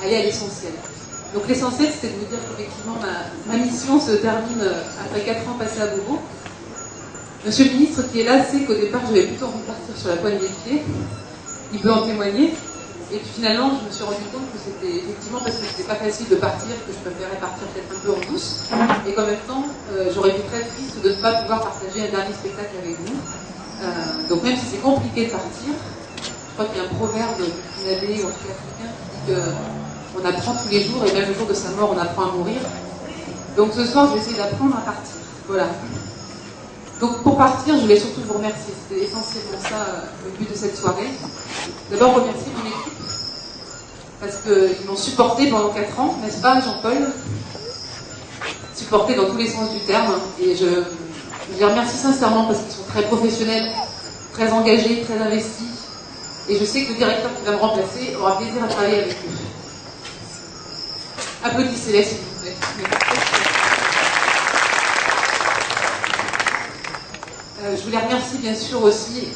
aller à l'essentiel. Donc l'essentiel, c'était de vous dire qu'effectivement, ma mission se termine après 4 ans passés à Beauvau. Monsieur le ministre qui est là sait qu'au départ, j'avais plutôt envie de partir sur la pointe des pieds. Il peut en témoigner. Et puis finalement, je me suis rendu compte que c'était effectivement parce que c'était pas facile de partir, que je préférais partir peut-être un peu en douce. Et qu'en même temps, j'aurais été très triste de ne pas pouvoir partager un dernier spectacle avec vous. Donc même si c'est compliqué de partir, je crois qu'il y a un proverbe finlandais ou africain qui dit qu'on apprend tous les jours, et même le jour de sa mort, on apprend à mourir. Donc ce soir, je vais essayer d'apprendre à partir. Voilà. Donc pour partir, je voulais surtout vous remercier. C'était essentiellement ça le but de cette soirée. D'abord remercier mon équipe, parce qu'ils m'ont supporté pendant 4 ans, n'est-ce pas Jean-Paul? Supporté dans tous les sens du terme. Et je les remercie sincèrement parce qu'ils sont très professionnels, très engagés, très investis. Et je sais que le directeur qui va me remplacer aura plaisir à travailler avec eux. Applaudissez-les s'il vous plaît. Je voulais remercier bien sûr aussi,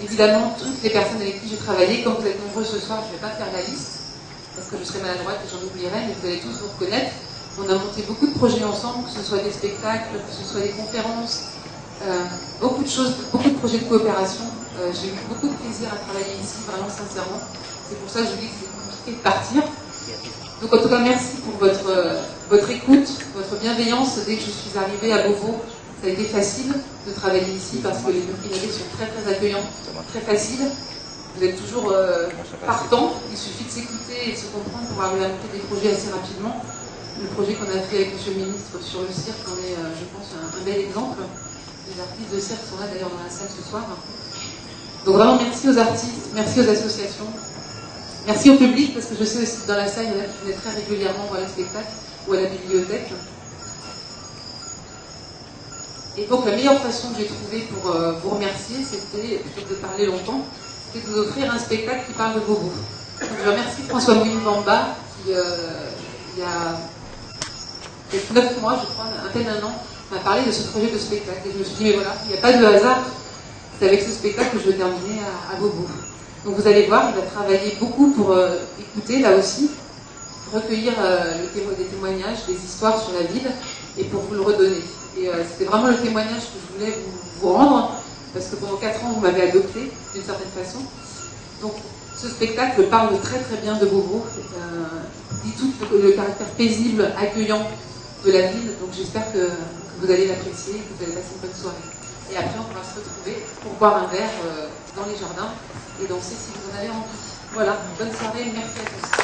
évidemment, toutes les personnes avec qui j'ai travaillé. Comme vous êtes nombreux ce soir, je ne vais pas faire la liste, parce que je serai maladroite et j'en oublierai, mais vous allez tous vous reconnaître. On a monté beaucoup de projets ensemble, que ce soit des spectacles, que ce soit des conférences, beaucoup de choses, beaucoup de projets de coopération. J'ai eu beaucoup de plaisir à travailler ici, vraiment sincèrement. C'est pour ça que je vous dis que c'est compliqué de partir. Donc en tout cas, merci pour votre écoute, votre bienveillance. Dès que je suis arrivée à Beauvau, ça a été facile de travailler ici parce que les Burkinabés sont très très accueillants, très faciles. Vous êtes toujours partant, il suffit de s'écouter et de se comprendre pour arriver à monter des projets assez rapidement. Le projet qu'on a fait avec M. le ministre sur le cirque en est, je pense, un bel exemple. Les artistes de cirque sont là d'ailleurs dans la salle ce soir. Donc vraiment merci aux artistes, merci aux associations, merci au public parce que je sais aussi que dans la salle, il y en a qui venaient très régulièrement voir les spectacles ou à la bibliothèque. Et donc la meilleure façon que j'ai trouvée pour vous remercier, c'était, plutôt que de parler longtemps, c'était de vous offrir un spectacle qui parle de Beauvau. Donc je remercie François Mouline-Bamba qui, il y a peut-être 9 mois, je crois, à peine un an, m'a parlé de ce projet de spectacle. Et je me suis dit, mais voilà, il n'y a pas de hasard, c'est avec ce spectacle que je vais terminer à Beauvau. Donc vous allez voir, il va travailler beaucoup pour écouter, là aussi, recueillir des témoignages, des histoires sur la ville, et pour vous le redonner. Et c'était vraiment le témoignage que je voulais vous rendre, parce que pendant 4 ans, vous m'avez adopté, d'une certaine façon. Donc, ce spectacle parle très très bien de Beauvau, dit tout le caractère paisible, accueillant de la ville. Donc, j'espère que vous allez l'apprécier, que vous allez passer une bonne soirée. Et après, on pourra se retrouver pour boire un verre dans les jardins et danser si vous en avez envie. Voilà, bonne soirée, merci à tous.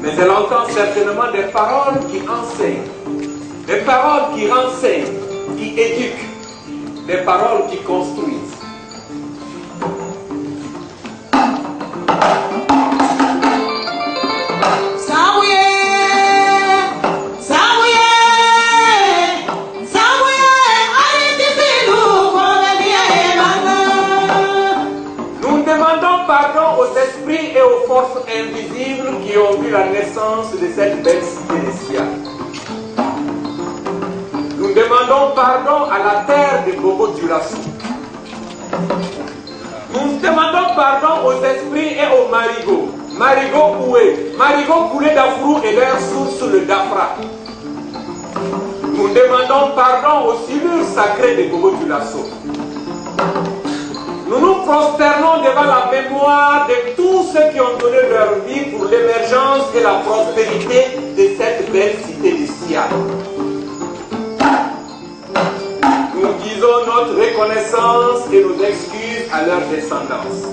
Mais elle entend certainement des paroles qui enseignent, des paroles qui renseignent, qui éduquent, des paroles qui construisent. Et aux forces invisibles qui ont vu la naissance de cette belle cité des Sia. Nous demandons pardon à la terre de Bobo Dioulasso. Nous demandons pardon aux esprits et aux marigots. Marigots Oué, marigots coulés d'Afrou et leur source le Dafra. Nous demandons pardon aux silures sacrées de Bobo Dioulasso. Nous nous prosternons devant la mémoire de tous ceux qui ont donné leur vie pour l'émergence et la prospérité de cette belle cité de Sia. Nous disons notre reconnaissance et nos excuses à leur descendance.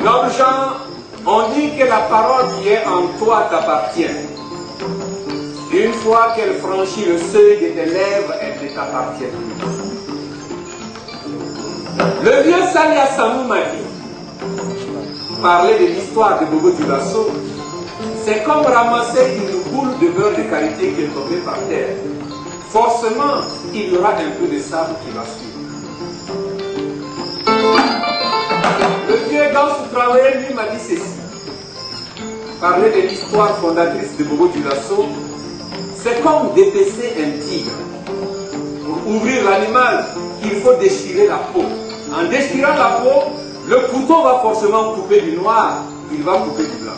Noble Jean, on dit que la parole qui est en toi t'appartient. Une fois qu'elle franchit le seuil de tes lèvres, elle ne t'appartient plus. Le vieux Salia Samou m'a dit, parler de l'histoire de Bobo Dioulasso, c'est comme ramasser une boule de beurre de qualité qui est tombée par terre. Forcément, il y aura un peu de sable qui va suivre. Le vieux Gansou Traoré, lui, m'a dit ceci. Parler de l'histoire fondatrice de Bobo Dioulasso, c'est comme dépecer un tigre. Pour ouvrir l'animal, il faut déchirer la peau. En déchirant la peau, le couteau va forcément couper du noir, il va couper du blanc.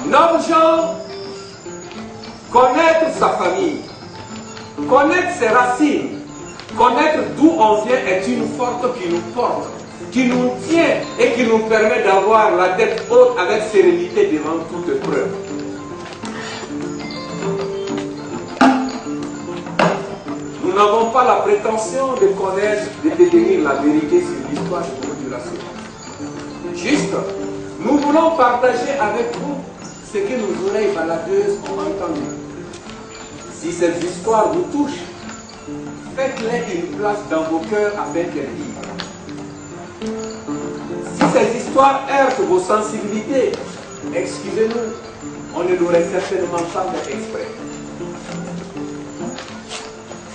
Noble Jean, connaître sa famille, connaître ses racines, connaître d'où on vient est une force qui nous porte, qui nous tient et qui nous permet d'avoir la tête haute avec sérénité devant toute preuve. pas la prétention de connaître, de détenir la vérité sur l'histoire de Bobo Dioulasso. Juste, nous voulons partager avec vous ce que nos oreilles baladeuses ont entendu. Si ces histoires vous touchent, faites-les une place dans vos cœurs afin qu'elles vivent. Si ces histoires heurtent vos sensibilités, excusez-nous, on ne l'aurait certainement pas fait exprès.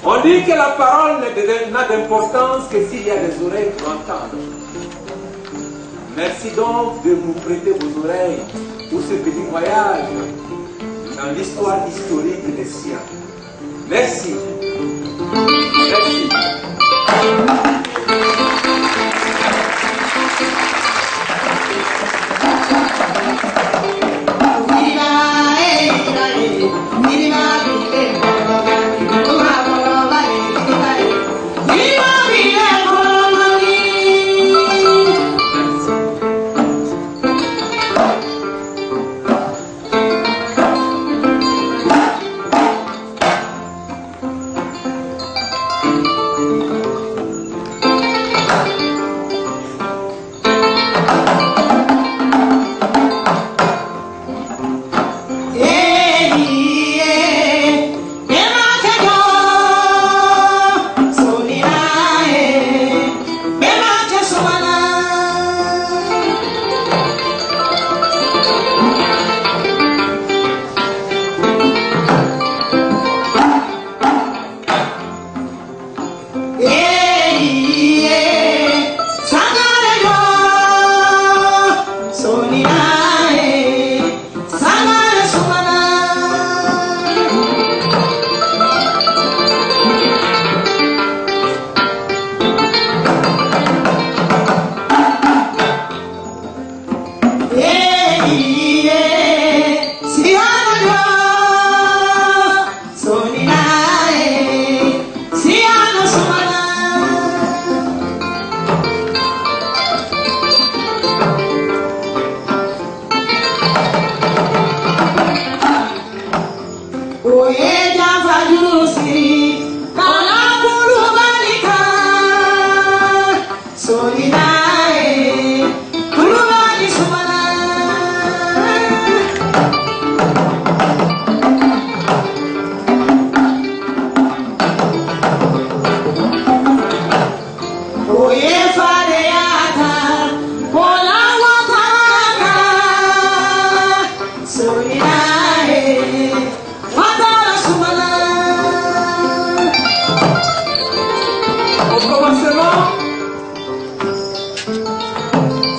On dit que la parole n'a d'importance que s'il y a des oreilles pour entendre. Merci donc de nous prêter vos oreilles pour ce petit voyage dans l'histoire historique des siens. Merci. Merci.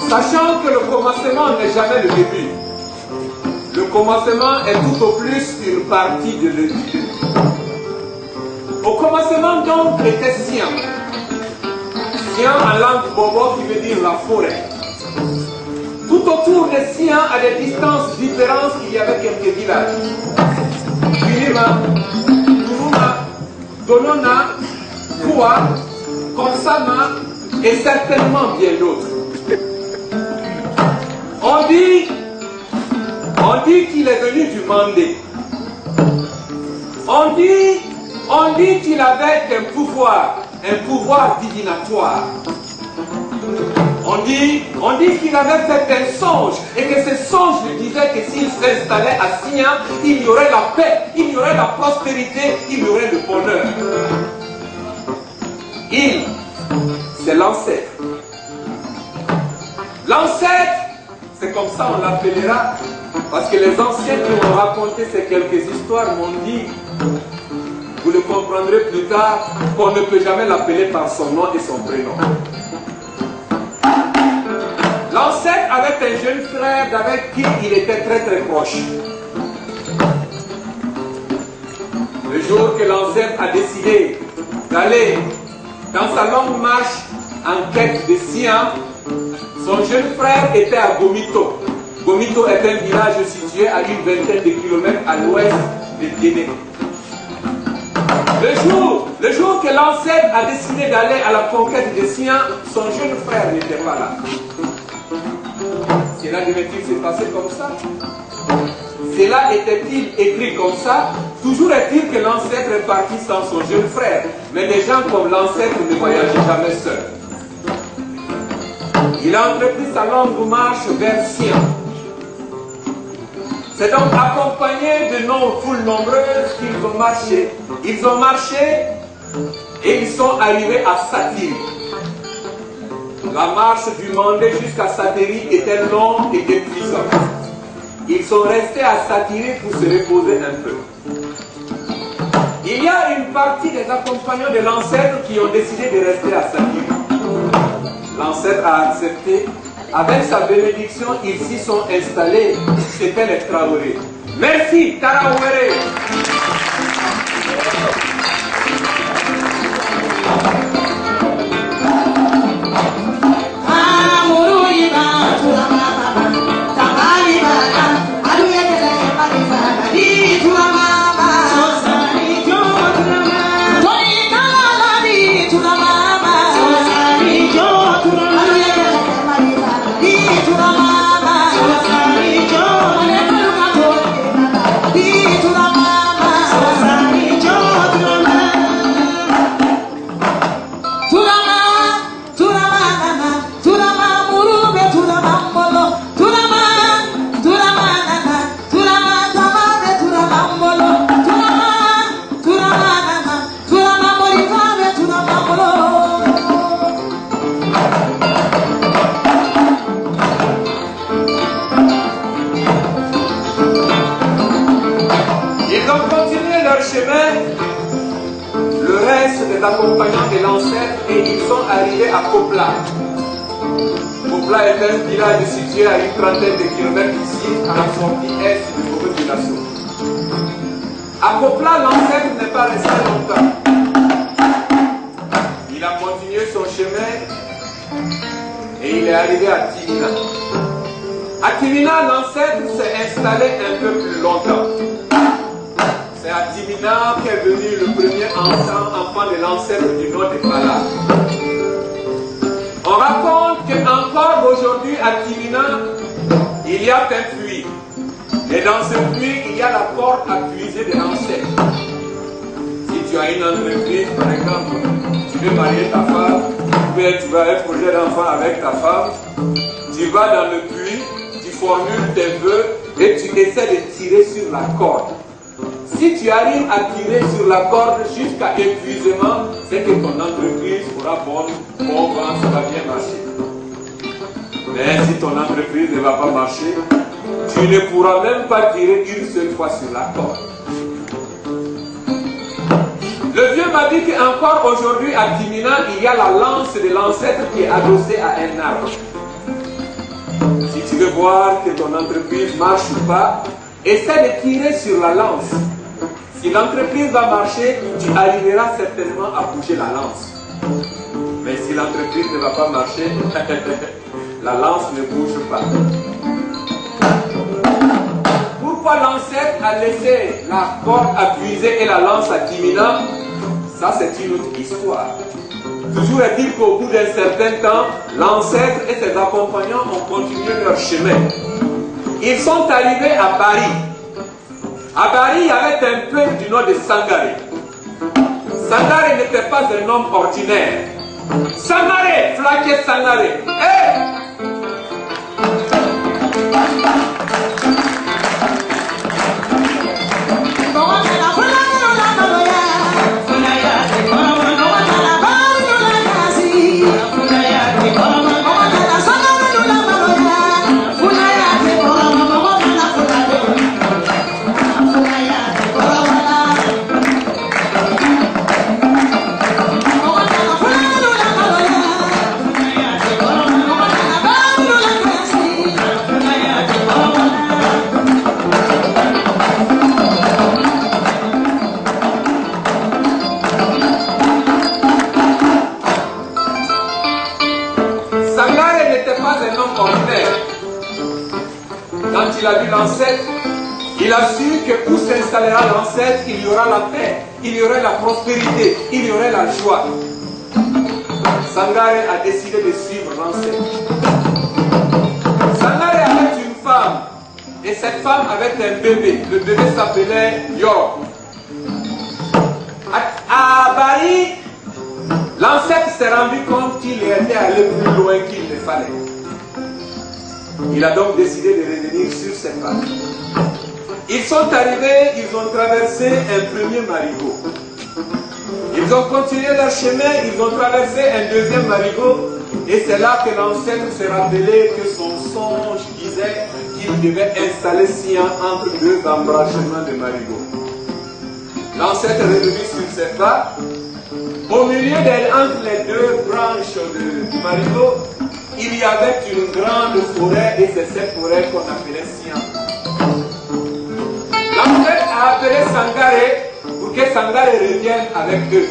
Sachant que le commencement n'est jamais le début. Le commencement est tout au plus une partie de l'étude. Au commencement donc était Sian. Sian en langue bobo qui veut dire la forêt. Tout autour de Sian, à des distances différentes, il y avait quelques villages. Birima, Turuma, Donona, Koua, Konsama et certainement bien d'autres. On dit qu'il est venu du Mandé. On dit qu'il avait un pouvoir divinatoire. On dit qu'il avait fait un songe et que ce songe lui disait que s'il s'installait à Sian, il y aurait la paix, il y aurait la prospérité, il y aurait le bonheur. C'est l'ancêtre. L'ancêtre, c'est comme ça on l'appellera, parce que les anciens qui m'ont raconté ces quelques histoires m'ont dit, vous le comprendrez plus tard, qu'on ne peut jamais l'appeler par son nom et son prénom. L'ancêtre avait un jeune frère avec qui il était très très proche. Le jour que l'ancêtre a décidé d'aller dans sa longue marche en quête de Sian, son jeune frère était à Gomito. Gomito est un village situé à une vingtaine de kilomètres à l'ouest de Guinée. Le jour que l'ancêtre a décidé d'aller à la conquête de Sian, son jeune frère n'était pas là. Cela devait-il se passer comme ça? Cela était-il écrit comme ça? Toujours est-il que l'ancêtre est parti sans son jeune frère. Mais des gens comme l'ancêtre ne voyageaient jamais seuls. Il a entrepris sa longue marche vers Sion. C'est donc accompagné de foules nombreuses qu'ils ont marché. Ils ont marché et ils sont arrivés à Satyri. La marche du Mandé jusqu'à Satyri était longue et épuisante. Ils sont restés à Satyri pour se reposer un peu. Il y a une partie des accompagnants de l'ancêtre qui ont décidé de rester à Satyri. L'ancêtre a accepté. Avec sa bénédiction, ils s'y sont installés. C'était les Traoré. Merci, Traoré. Accompagnants de l'ancêtre et ils sont arrivés à Kopla. Kopla est un village situé à une trentaine de kilomètres d'ici, à la sortie est du Bobo-Dioulasso. À Kopla, l'ancêtre n'est pas resté longtemps. Il a continué son chemin et il est arrivé à Timina. À Timina, l'ancêtre s'est installé un peu plus longtemps. C'est à Timina qu'est venu le premier enfant de l'ancêtre du nom de Bala. On raconte qu'encore aujourd'hui à Timina, il y a un puits. Et dans ce puits, il y a la porte à puiser de l'ancêtre. Si tu as une entreprise, par exemple, tu veux marier ta femme, ou bien tu as un projet d'enfant avec ta femme, tu vas dans le puits, tu formules tes vœux et tu essaies de tirer sur la corde. Si tu arrives à tirer sur la corde jusqu'à épuisement, c'est que ton entreprise sera bon vent, ça va bien marcher. Mais si ton entreprise ne va pas marcher, tu ne pourras même pas tirer une seule fois sur la corde. Le vieux m'a dit qu'encore aujourd'hui à Timina, il y a la lance de l'ancêtre qui est adossée à un arbre. Si tu veux voir que ton entreprise marche ou pas, essaie de tirer sur la lance. Si l'entreprise va marcher, tu arriveras certainement à bouger la lance. Mais si l'entreprise ne va pas marcher, la lance ne bouge pas. Pourquoi l'ancêtre a laissé la corde à puiser et la lance à Timina? Ça, c'est une autre histoire. Toujours est-il qu'au bout d'un certain temps, l'ancêtre et ses accompagnants ont continué leur chemin. Ils sont arrivés à Bari. À Bari, il y avait un peuple du nom de Sangaré. Sangaré n'était pas un homme ordinaire. Sangaré, flaqué Sangaré. Hey! Quand il a vu l'ancêtre, il a su que où s'installera l'ancêtre, il y aura la paix, il y aura la prospérité, il y aura la joie. Sangaré a décidé de suivre l'ancêtre. Sangaré avait une femme, et cette femme avait un bébé. Le bébé s'appelait Yor. rendu compte qu'il était allé plus loin qu'il ne fallait. Il a donc décidé de revenir sur ses pas. Ils sont arrivés, ils ont traversé un premier marigot. Ils ont continué leur chemin, ils ont traversé un deuxième marigot. Et c'est là que l'ancêtre s'est rappelé que son songe disait qu'il devait installer Sian entre deux embranchements de marigots. L'ancêtre est revenu sur ses pas. Au milieu entre les deux branches du marigot, il y avait une grande forêt et c'est cette forêt qu'on appelait Sian. L'ancêtre a appelé Sangaré pour que Sangaré revienne avec eux.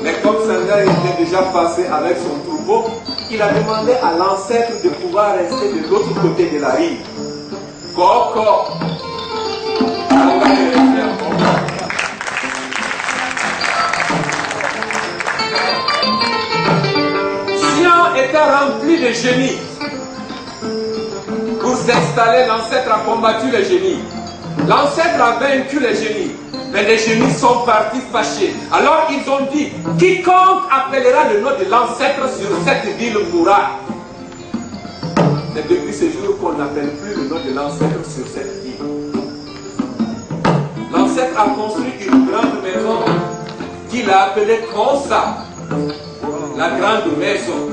Mais comme Sangaré était déjà passé avec son troupeau, il a demandé à l'ancêtre de pouvoir rester de l'autre côté de la rive. Coco. Sangaré est resté à Coco. Sian était rempli de génies. Pour s'installer, l'ancêtre a combattu les génies. L'ancêtre a vaincu les génies. Mais les génies sont partis fâchés. Alors ils ont dit, quiconque appellera le nom de l'ancêtre sur cette ville mourra. C'est depuis ce jour qu'on n'appelle plus le nom de l'ancêtre sur cette ville. L'ancêtre a construit une grande maison qu'il a appelée Konsa, la grande maison.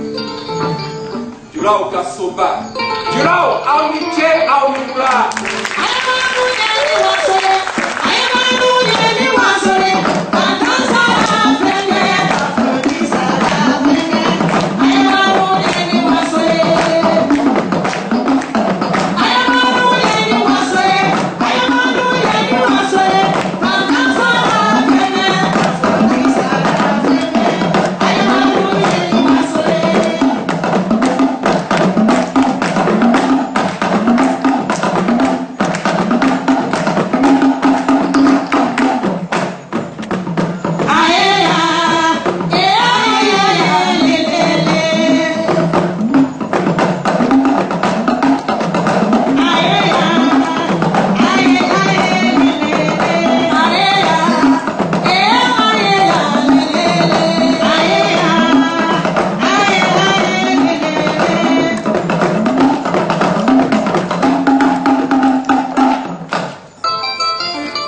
Durao Kasoba. Durao Auniche Aunibra.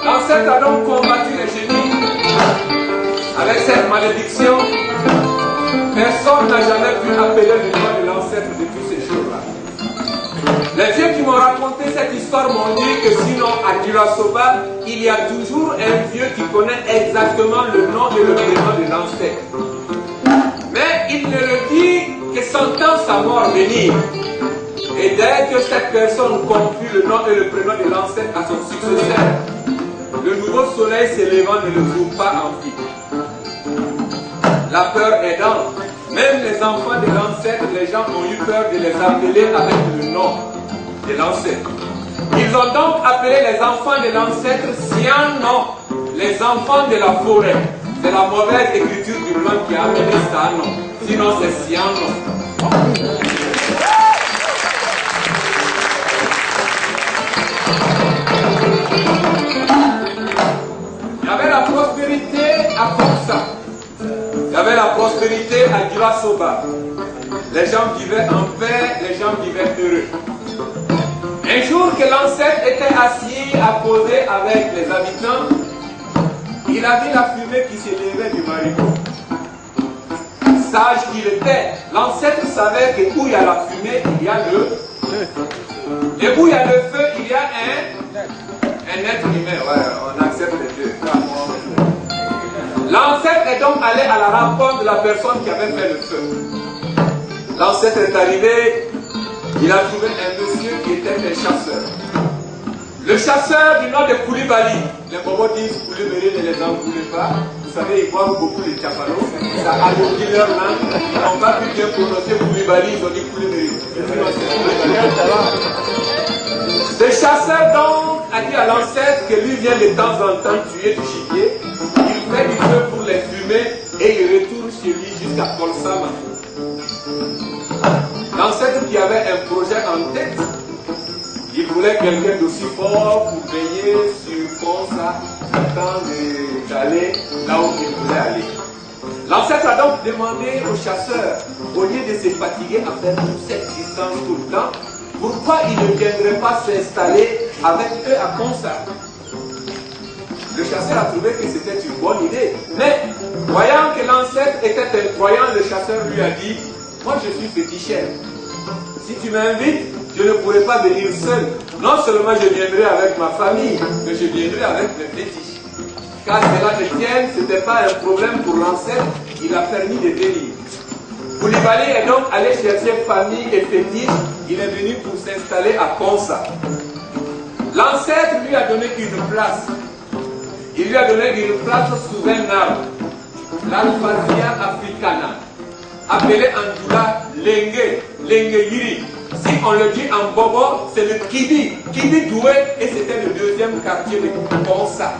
L'ancêtre a donc combattu les génies. Avec cette malédiction, personne n'a jamais pu appeler le nom de l'ancêtre depuis ces jours-là. Les vieux qui m'ont raconté cette histoire m'ont dit que sinon à Durasoba, il y a toujours un vieux qui connaît exactement le nom et le prénom de l'ancêtre. Mais il ne le dit que sentant sa mort venir. Et dès que cette personne confie le nom et le prénom de l'ancêtre à son successeur, le nouveau soleil s'élevant ne le trouve pas en vie. La peur aidant, même les enfants de l'ancêtre, les gens ont eu peur de les appeler avec le nom de l'ancêtre. Ils ont donc appelé les enfants de l'ancêtre Sianon, les enfants de la forêt. C'est la mauvaise écriture du blanc qui a amené ça nom. Sinon c'est Sianon. Il y avait la prospérité à Konsa. Il y avait la prospérité à Durasoba. Les gens vivaient en paix, les gens vivaient heureux. Un jour que l'ancêtre était assis à causer avec les habitants, il a vu la fumée qui s'élevait du marigot. Sage qu'il était, l'ancêtre savait que où il y a la fumée, il y a le feu. Et où il y a le feu, il y a un être humain. Ouais, on accepte les deux. L'ancêtre est donc allé à la rencontre de la personne qui avait fait le feu. L'ancêtre est arrivé, il a trouvé un monsieur qui était un chasseur. Le chasseur du nom de Koulibaly. Les bobos disent Koulibaly, ne les envoulez pas. Vous savez, ils boivent beaucoup les chafalos. Ça alourdit leur langue. Ils n'ont pas pu bien prononcer Koulibaly, ils ont dit Koulibaly. Ce chasseur donc a dit à l'ancêtre que lui vient de temps en temps tuer du gibier. Il fait du feu pour les fumer et il retourne chez lui jusqu'à Kolsama. L'ancêtre qui avait un projet en tête, il voulait quelqu'un d'aussi fort pour veiller sur Konsa, attendre d'aller là où il voulait aller. L'ancêtre a donc demandé aux chasseurs, au lieu de se fatiguer à faire toute cette distance tout le temps, pourquoi ils ne viendraient pas s'installer avec eux à Consa. Le chasseur a trouvé que c'était une bonne idée. Mais, voyant que l'ancêtre était incroyant, le chasseur lui a dit, moi je suis féticheur. Si tu m'invites, je ne pourrai pas venir seul. Non seulement je viendrai avec ma famille, mais je viendrai avec mes fétiches. Car cela ne tienne, ce n'était pas un problème pour l'ancêtre, il a permis de venir. Koulibaly est donc allé chercher famille et fétiches, il est venu pour s'installer à Konsa. L'ancêtre lui a donné une place. Il lui a donné une place sous un arbre, l'Alphazia africana, appelé en Djoula Lengue, Lengue Yiri. Si on le dit en bobo, c'est le Kibi, Kibi Doué, et c'était le deuxième quartier de Konsa.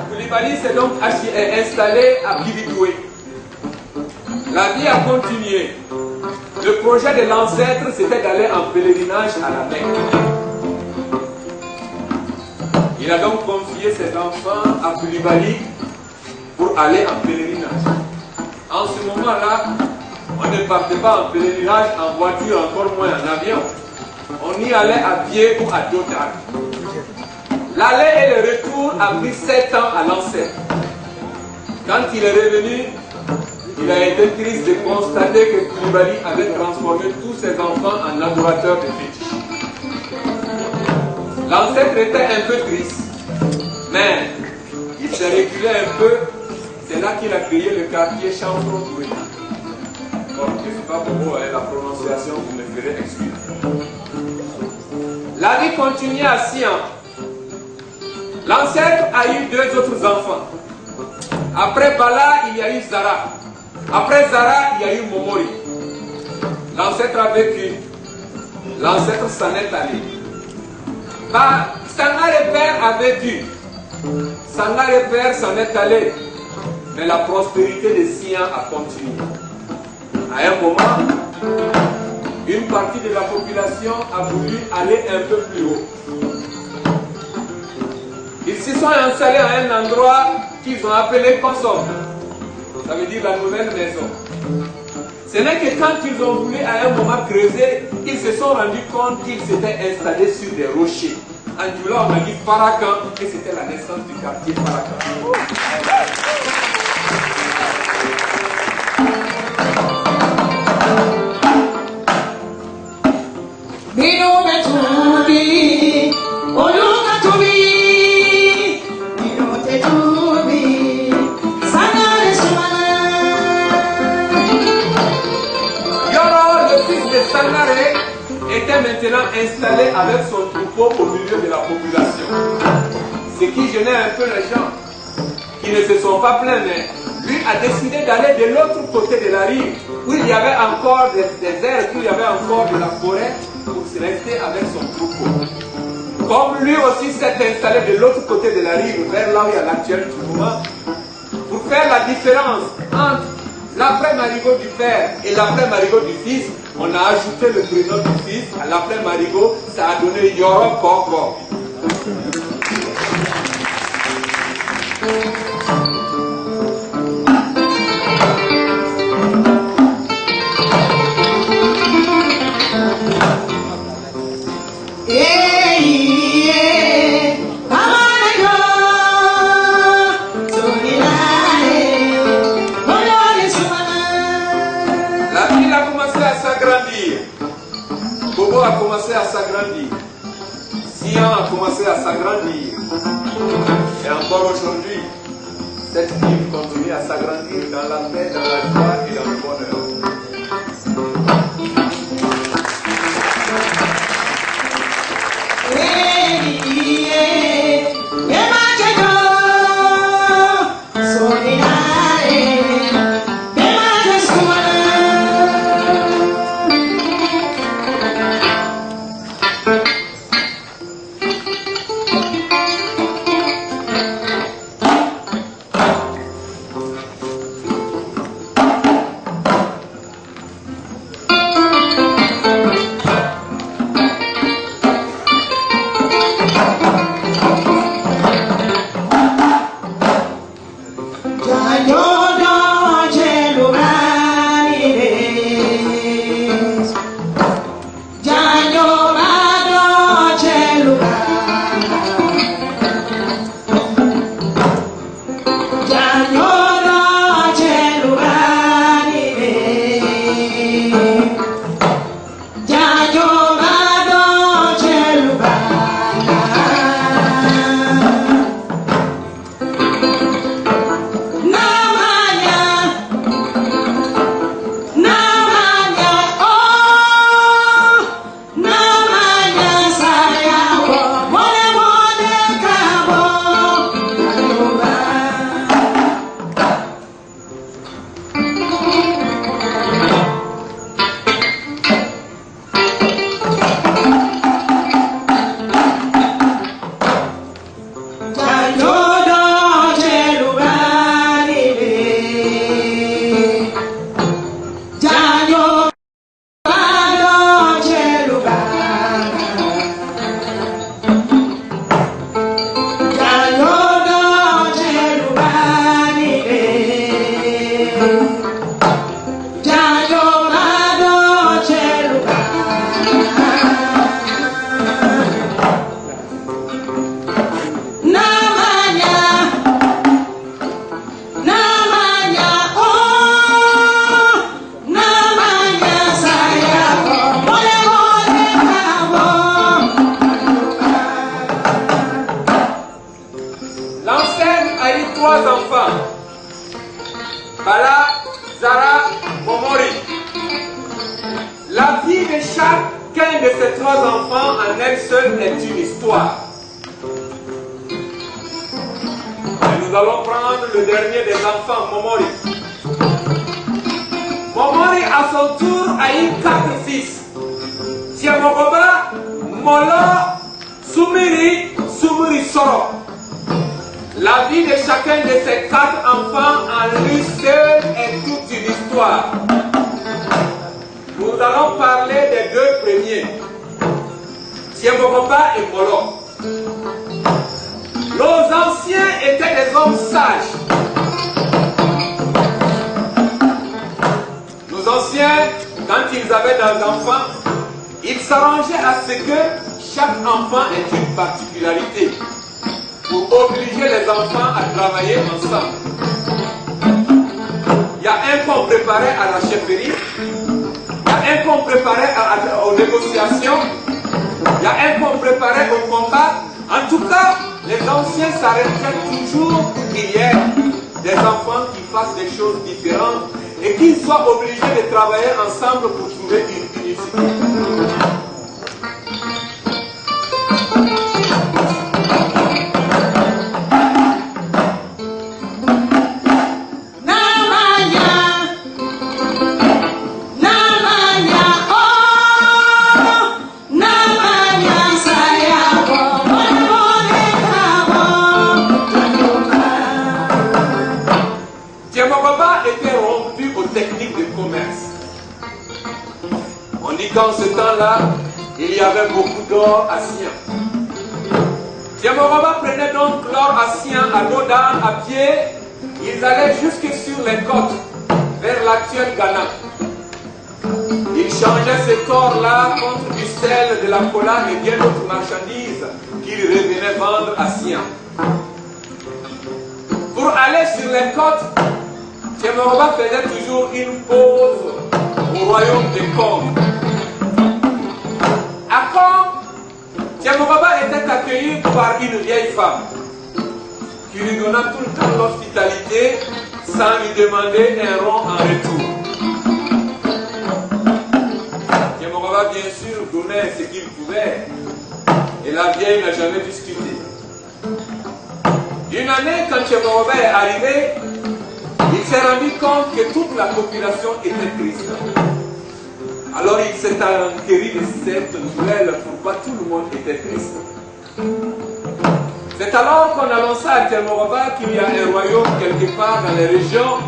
Koulibaly s'est donc installé à Kibidoué. La vie a continué. Le projet de l'ancêtre, c'était d'aller en pèlerinage à la Mecque. Il a donc confié ses enfants à Koulibaly pour aller en pèlerinage. En ce moment-là, on ne partait pas en pèlerinage en voiture, encore moins en avion. On y allait à pied ou à dos d'âne. L'aller et le retour a pris 7 ans à l'ancêtre. Quand il est revenu, il a été triste de constater que Koulibaly avait transformé tous ses enfants en adorateurs de fétiches. L'ancêtre était un peu triste, mais il s'est reculé un peu. C'est là qu'il a créé le quartier Chamfron-Doué. Bon, je ne sais pas pour la prononciation, vous me ferez excuser. La vie continuait à Sian. L'ancêtre a eu 2 autres enfants. Après Bala, il y a eu Zara. Après Zara, il y a eu Momori. L'ancêtre a vécu. L'ancêtre s'en est allé. Sangaré Père a vécu. Sangaré Père s'en est allé. Mais la prospérité de Sian a continué. À un moment, une partie de la population a voulu aller un peu plus haut. Ils se sont installés à un endroit qu'ils ont appelé Kosom. Ça veut dire la nouvelle maison. Ce n'est que quand ils ont voulu à un moment creuser, ils se sont rendus compte qu'ils s'étaient installés sur des rochers. En Djoula, on a dit Farakan, et c'était la naissance du quartier Farakan. Sangaré était maintenant installé avec son troupeau au milieu de la population. Ce qui gênait un peu les gens qui ne se sont pas plaints, mais lui a décidé d'aller de l'autre côté de la rive où il y avait encore des herbes, où il y avait encore de la forêt pour se rester avec son troupeau. Comme lui aussi s'est installé de l'autre côté de la rive, vers là où il y a l'actuel tournoi, pour faire la différence entre l'après-marigot du père et l'après-marigot du fils, on a ajouté le prénom du fils à l'après-marigot, ça a donné Yoro Koko. Bobo a commencé à s'agrandir. Sian a commencé à s'agrandir. Et encore aujourd'hui, cette ville continue à s'agrandir dans la paix, dans la joie et dans le bonheur. ces 3 enfants en elle seule est une histoire. Et nous allons prendre le dernier des enfants, Momori. Momori, à son tour, a eu 4 fils. Tiamoroba, Molo, Sumiri, Sumiri Soro. La vie de chacun de ces 4 enfants en lui seul est toute une histoire. Nous allons parler des 2 premiers, Tiamoroba et Molo. Nos anciens étaient des hommes sages. Nos anciens, quand ils avaient des enfants, ils s'arrangeaient à ce que chaque enfant ait une particularité pour obliger les enfants à travailler ensemble. Il y a un qu'on préparait à la chefferie, il y a un qu'on préparait aux négociations, il y a un qu'on préparait au combat. En tout cas, les anciens s'arrêtaient toujours pour qu'il y ait des enfants qui fassent des choses différentes et qu'ils soient obligés de travailler ensemble pour trouver une unicité. Dans ce temps-là, il y avait beaucoup d'or à Sian. Tiamoroba prenait donc l'or à Sian à dos d'âne, à pied. Ils allaient jusque sur les côtes, vers l'actuel Ghana. Ils changeaient cet or-là contre du sel, de la cola et bien d'autres marchandises qu'ils revenaient vendre à Sian. Pour aller sur les côtes, Tiamoroba faisait toujours une pause au royaume de Kong. À Kong, Tiamoroba était accueilli par une vieille femme qui lui donna tout le temps l'hospitalité sans lui demander un rond en retour. Tiamoroba, bien sûr, donnait ce qu'il pouvait et la vieille n'a jamais discuté. Une année, quand Tiamoroba est arrivé, il s'est rendu compte que toute la population était triste. Alors il s'est enquéri de cette nouvelle, pourquoi tout le monde était triste. C'est alors qu'on annonça à Tiamoroba qu'il y a un royaume quelque part dans les régions,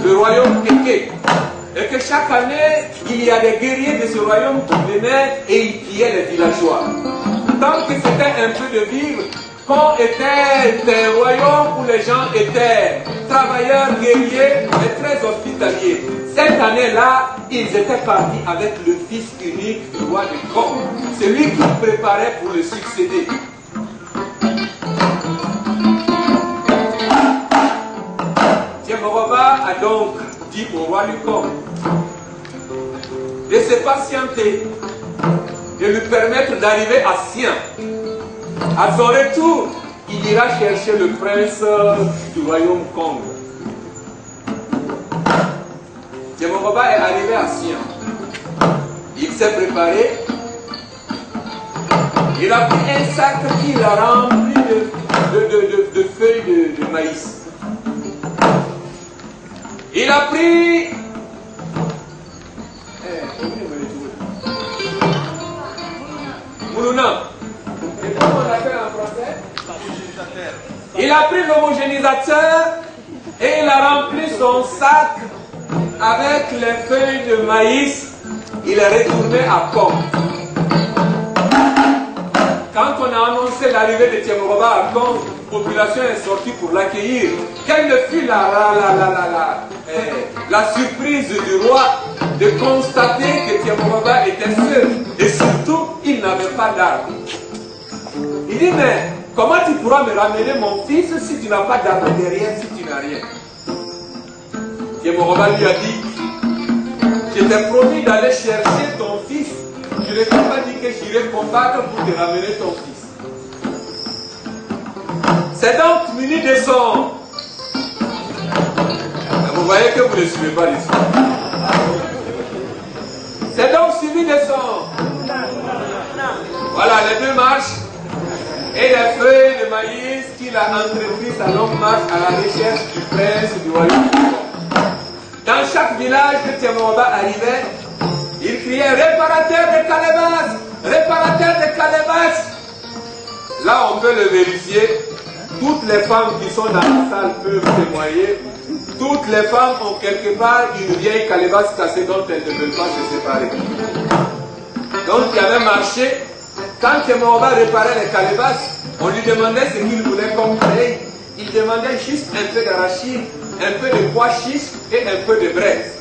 le royaume Keke. Et que chaque année, il y a des guerriers de ce royaume qui venaient et ils pillaient les villageois. Tant que c'était un peu de vivre, Kong était un royaume où les gens étaient travailleurs, guerriers et très hospitaliers. Cette année-là, ils étaient partis avec le fils unique du roi de Kong, celui qu'ils préparaient pour le succéder. Tiamoroba a donc dit au roi du Kong de se patienter, de lui permettre d'arriver à Sian. À son retour, il ira chercher le prince du royaume Kong. Tiamoroba est arrivé à Sian. Il s'est préparé. Il a pris un sac qu'il a rempli de feuilles de maïs. Il a pris Moulouna. Et comment on l'appelle en français? Il a pris l'homogénisateur et il a rempli son sac avec les feuilles de maïs. Il est retourné à Kong. Quand on a annoncé l'arrivée de Tiamoroba à Kong, la population est sortie pour l'accueillir. Quelle fut la surprise du roi de constater que Tiamoroba était seul et surtout il n'avait pas d'armes. Il dit, mais comment tu pourras me ramener mon fils si tu n'as pas d'armes derrière, si tu n'as rien? Tiamoroba lui a dit, je t'ai promis d'aller chercher ton fils. Je ne t'ai pas dit que j'irai combattre pour te ramener ton fils. C'est donc muni de son... Vous voyez que vous ne suivez pas l'histoire. C'est donc suivi de son... Voilà, les deux marchent. Et les feuilles de maïs qu'il a entrepris sa longue marche à la recherche du prince du royaume de Kom. Dans chaque village que Tiamoroba arrivait, il criait « Réparateur de calebasses! Réparateur de calebasses !» Là, on peut le vérifier. Toutes les femmes qui sont dans la salle peuvent témoigner. Toutes les femmes ont quelque part une vieille calebasse cassée dont elles ne veulent pas se séparer. Donc, il avait marché. Quand Tiamoroba réparait les calebasses, on lui demandait ce qu'il voulait comme pareil. Il demandait juste un peu d'arachide, un peu de pois chiches et un peu de braise.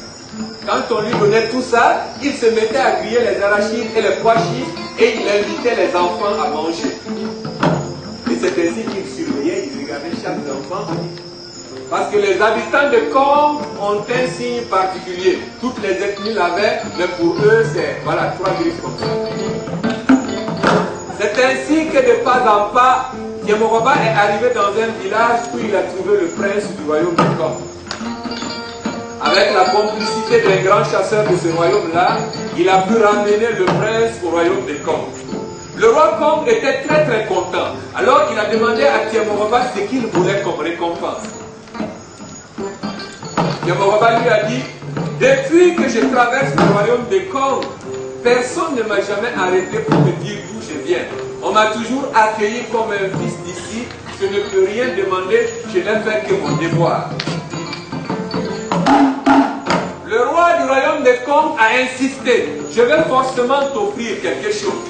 Quand on lui donnait tout ça, il se mettait à griller les arachides et les pois chiches et il invitait les enfants à manger. Et c'est ainsi qu'il surveillait, il regardait chaque enfant. Parce que les habitants de Kom ont un signe particulier. Toutes les ethnies l'avaient, mais pour eux, c'est voilà, 3 griffes comme ça. C'est ainsi que de pas en pas, Tiamoroba est arrivé dans un village où il a trouvé le prince du royaume de Kom. Avec la complicité d'un grand chasseur de ce royaume-là, il a pu ramener le prince au royaume de Kom. Le roi Kom était très très content. Alors il a demandé à Tiamoroba ce qu'il voulait comme récompense. Tiamoroba lui a dit, depuis que je traverse le royaume de Kom, personne ne m'a jamais arrêté pour me dire d'où je viens. On m'a toujours accueilli comme un fils d'ici. Je ne peux rien demander, je n'ai fait que mon devoir. Le roi du royaume de Kom a insisté. Je vais forcément t'offrir quelque chose.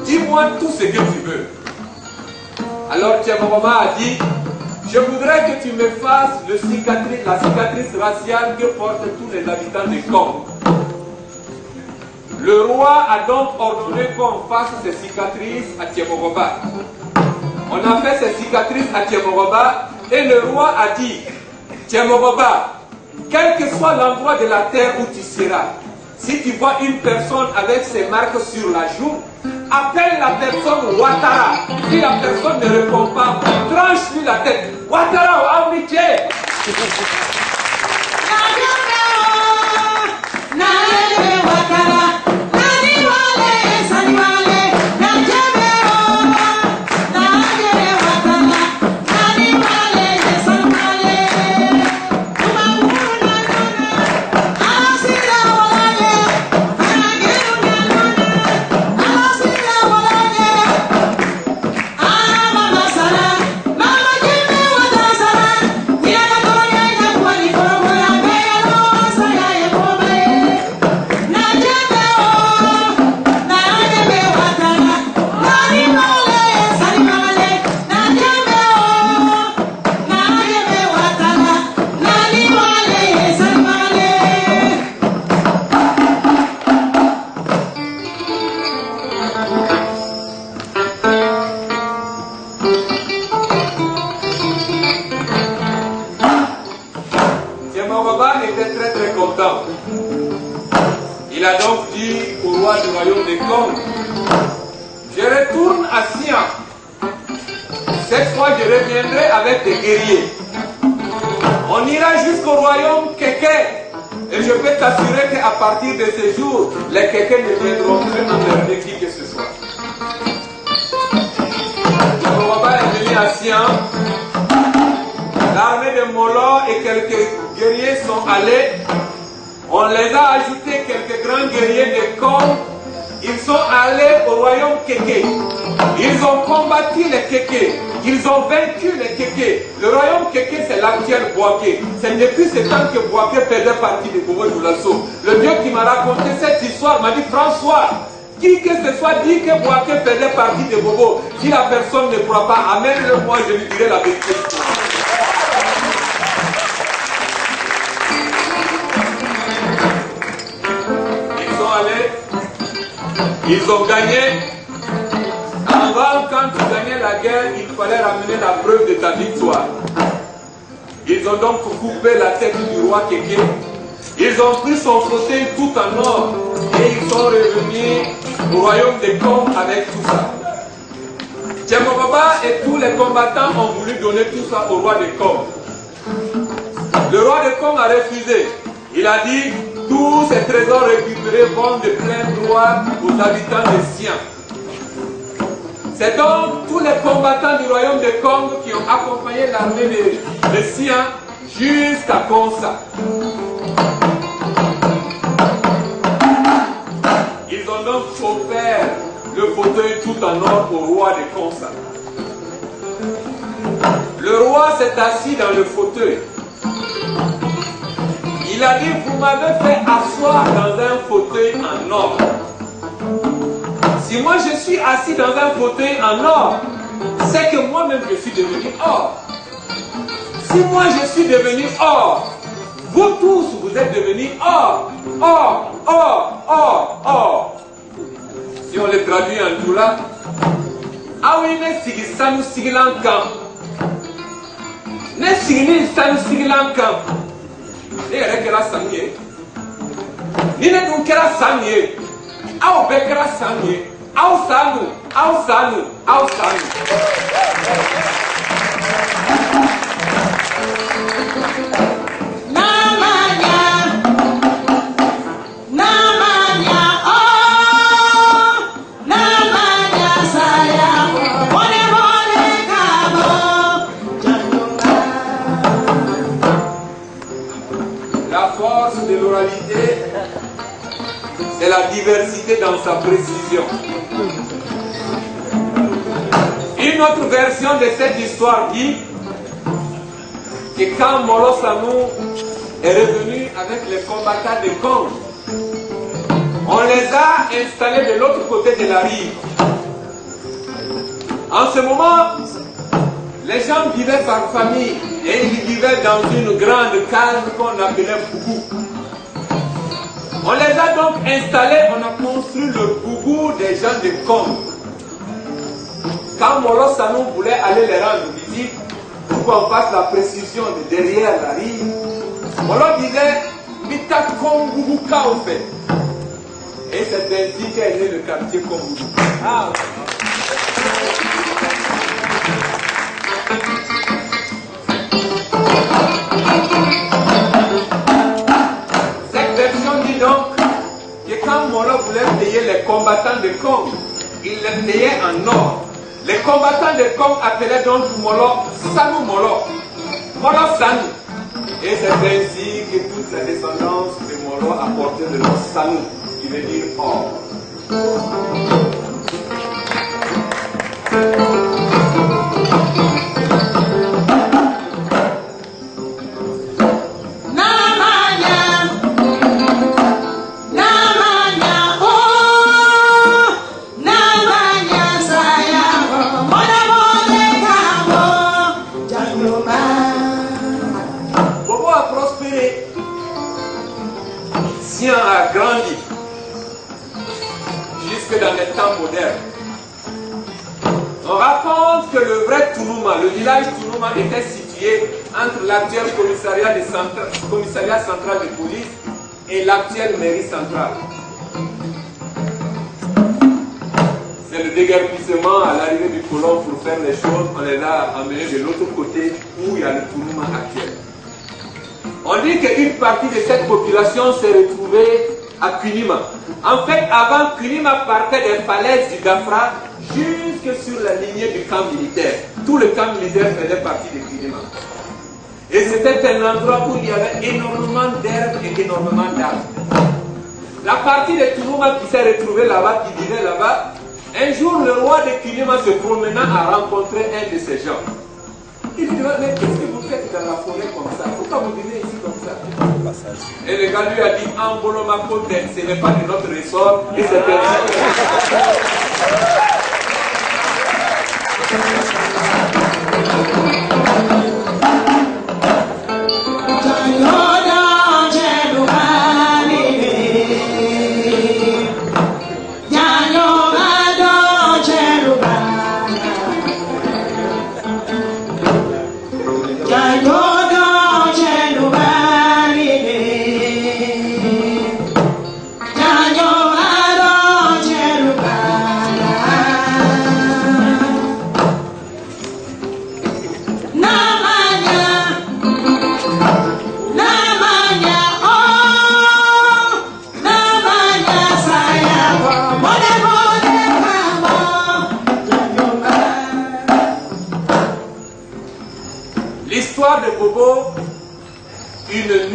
Dis-moi tout ce que tu veux. Alors Tiamoroba a dit, je voudrais que tu me fasses la cicatrice raciale que portent tous les habitants de Kom. Le roi a donc ordonné qu'on fasse ces cicatrices à Tiamoroba. On a fait ces cicatrices à Tiamoroba et le roi a dit, Tiamoroba, quel que soit l'endroit de la terre où tu seras, si tu vois une personne avec ses marques sur la joue, appelle la personne Ouattara. Si la personne ne répond pas, tranche-lui la tête. Ouattara ou Amitié. Il a donc dit au roi du royaume de Kom, je retourne à Sian. Cette fois, je reviendrai avec des guerriers. On ira jusqu'au royaume Keke. Et je peux t'assurer qu'à partir de ce jour, les Keke ne viendront plus emmerder qui que ce soit. Le roi est venu à Sian. L'armée de Molo et quelques guerriers sont allés. On les a ajoutés quelques grands guerriers de Kom. Ils sont allés au royaume Keke. Ils ont combattu les Keke. Ils ont vaincu les Keke. Le royaume Keke, c'est l'actuel Bouaké. C'est depuis ce temps que Bouaké faisait partie de Bobo Dioulasso. Le Dieu qui m'a raconté cette histoire m'a dit, François, qui que ce soit dit que Bouaké faisait partie de Bobo. Si la personne ne croit pas, amène-le moi, je lui dirai la vérité. Ils ont gagné. Avant, quand tu gagnais la guerre, il fallait ramener la preuve de ta victoire. Ils ont donc coupé la tête du roi Keke. Ils ont pris son fauteuil tout en or et ils sont revenus au royaume de Kom avec tout ça. Tiamoroba et tous les combattants ont voulu donner tout ça au roi de Kom. Le roi de Kom a refusé. Il a dit, tous ces trésors récupérés vont de plein droit aux habitants de Sian. C'est donc tous les combattants du royaume de Kong qui ont accompagné l'armée de Sian jusqu'à Konsa. Ils ont donc offert le fauteuil tout en or au roi de Konsa. Le roi s'est assis dans le fauteuil. Il a dit, vous m'avez fait asseoir dans un fauteuil en or. Si moi je suis assis dans un fauteuil en or, c'est que moi-même je suis devenu or. Si moi je suis devenu or, vous tous vous êtes devenus or. Or, or, or, or. Si on le traduit en Doula, ah oui, ne sigi sanu sigilankam. Ne sigi sanu sigilankam. Ne yɛrɛ kɛra sanu ye. Ni ne dun kɛra sanu ye, aw bɛɛ kɛra sanu ye. Aw sanu, aw sanu, aw sanu. C'est la diversité dans sa précision. Une autre version de cette histoire dit que quand Molo Sanou est revenu avec les combattants de Kong, on les a installés de l'autre côté de la rive. En ce moment, les gens vivaient par famille et ils vivaient dans une grande case qu'on appelait Bougou. On les a donc installés, on a construit le Bougou des gens de Kong. Quand Molo Sanou voulait aller les rendre visite, pour qu'on fasse la précision de derrière la rive, Molo disait Mita Kongougou Kaofe. Et c'est ainsi qu'est né le quartier Kongougou. Ah. Cette version dit donc que quand Molo voulait payer les combattants de Kong, il les payait en or. Les combattants de Kong appelaient donc Molo Sanou Molo. Molo Sanou. Et c'est ainsi que toute la descendance de Molo a porté le nom Sanou, qui veut dire or. A grandi jusque dans les temps modernes. On raconte que le vrai Tounouma, le village Tounouma, était situé entre l'actuel commissariat central de police et l'actuelle mairie centrale. C'est le déguerpissement à l'arrivée du colon pour faire les choses, on les a amenés de l'autre côté où il y a le Tounouma actuel. On dit qu'une partie de cette population s'est retrouvée à Kunima. En fait, avant, Kunima partait des falaises du Gafra jusque sur la lignée du camp militaire. Tout le camp militaire faisait partie de Kunima. Et c'était un endroit où il y avait énormément d'herbes et énormément d'arbres. La partie de Tounouma qui s'est retrouvée là-bas, qui vivait là-bas, un jour, le roi de Kunima se promenant a rencontré un de ces gens. Il lui dit, mais qu'est-ce que vous faites dans la forêt comme ça? Pourquoi vous vivez ici comme ça? Et le gars lui a dit, Ambolomako, ce n'est pas de notre ressort, et c'est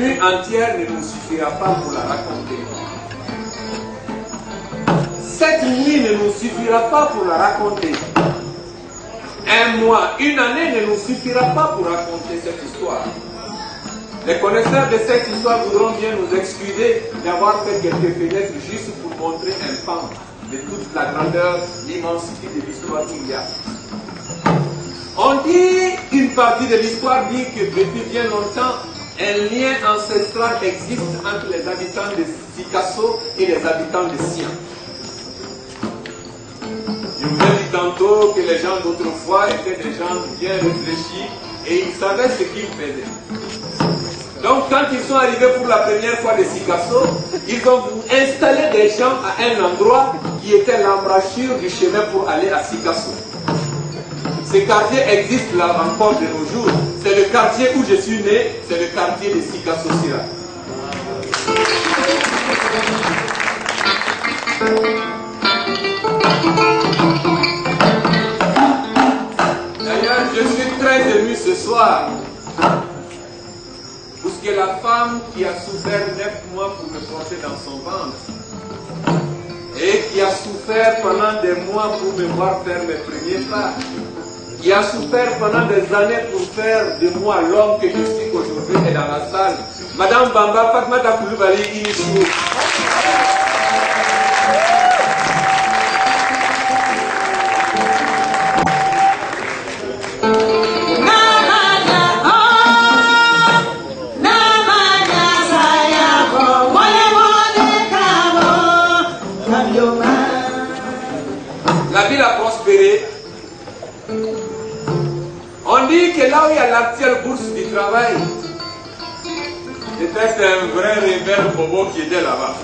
nuit entière ne nous suffira pas pour la raconter. Cette nuit ne nous suffira pas pour la raconter. Un mois, une année ne nous suffira pas pour raconter cette histoire. Les connaisseurs de cette histoire voudront bien nous excuser d'avoir fait quelques fenêtres juste pour montrer un pan de toute la grandeur, l'immensité de l'histoire qu'il y a. On dit, une partie de l'histoire dit que depuis bien longtemps, un lien ancestral existe entre les habitants de Sikasso et les habitants de Sian. Je vous ai dit tantôt que les gens d'autrefois étaient des gens bien réfléchis et ils savaient ce qu'ils faisaient. Donc quand ils sont arrivés pour la première fois de Sikasso, ils ont installé des gens à un endroit qui était l'embrachure du chemin pour aller à Sikasso. Ce quartier existe là encore de nos jours. C'est le quartier où je suis né, c'est le quartier de Sikasso-Sira. D'ailleurs, je suis très ému ce soir. Parce que la femme qui a souffert 9 mois pour me porter dans son ventre et qui a souffert pendant des mois pour me voir faire mes premiers pas, qui a souffert pendant des années pour faire de moi l'homme que je suis aujourd'hui est dans la salle. Madame Bamba Fatmata Koulibaly Inissou. La ville a prospéré. On dit que là où il y a l'actuelle bourse du travail, c'était un vrai rebelle bobo qui était là-bas.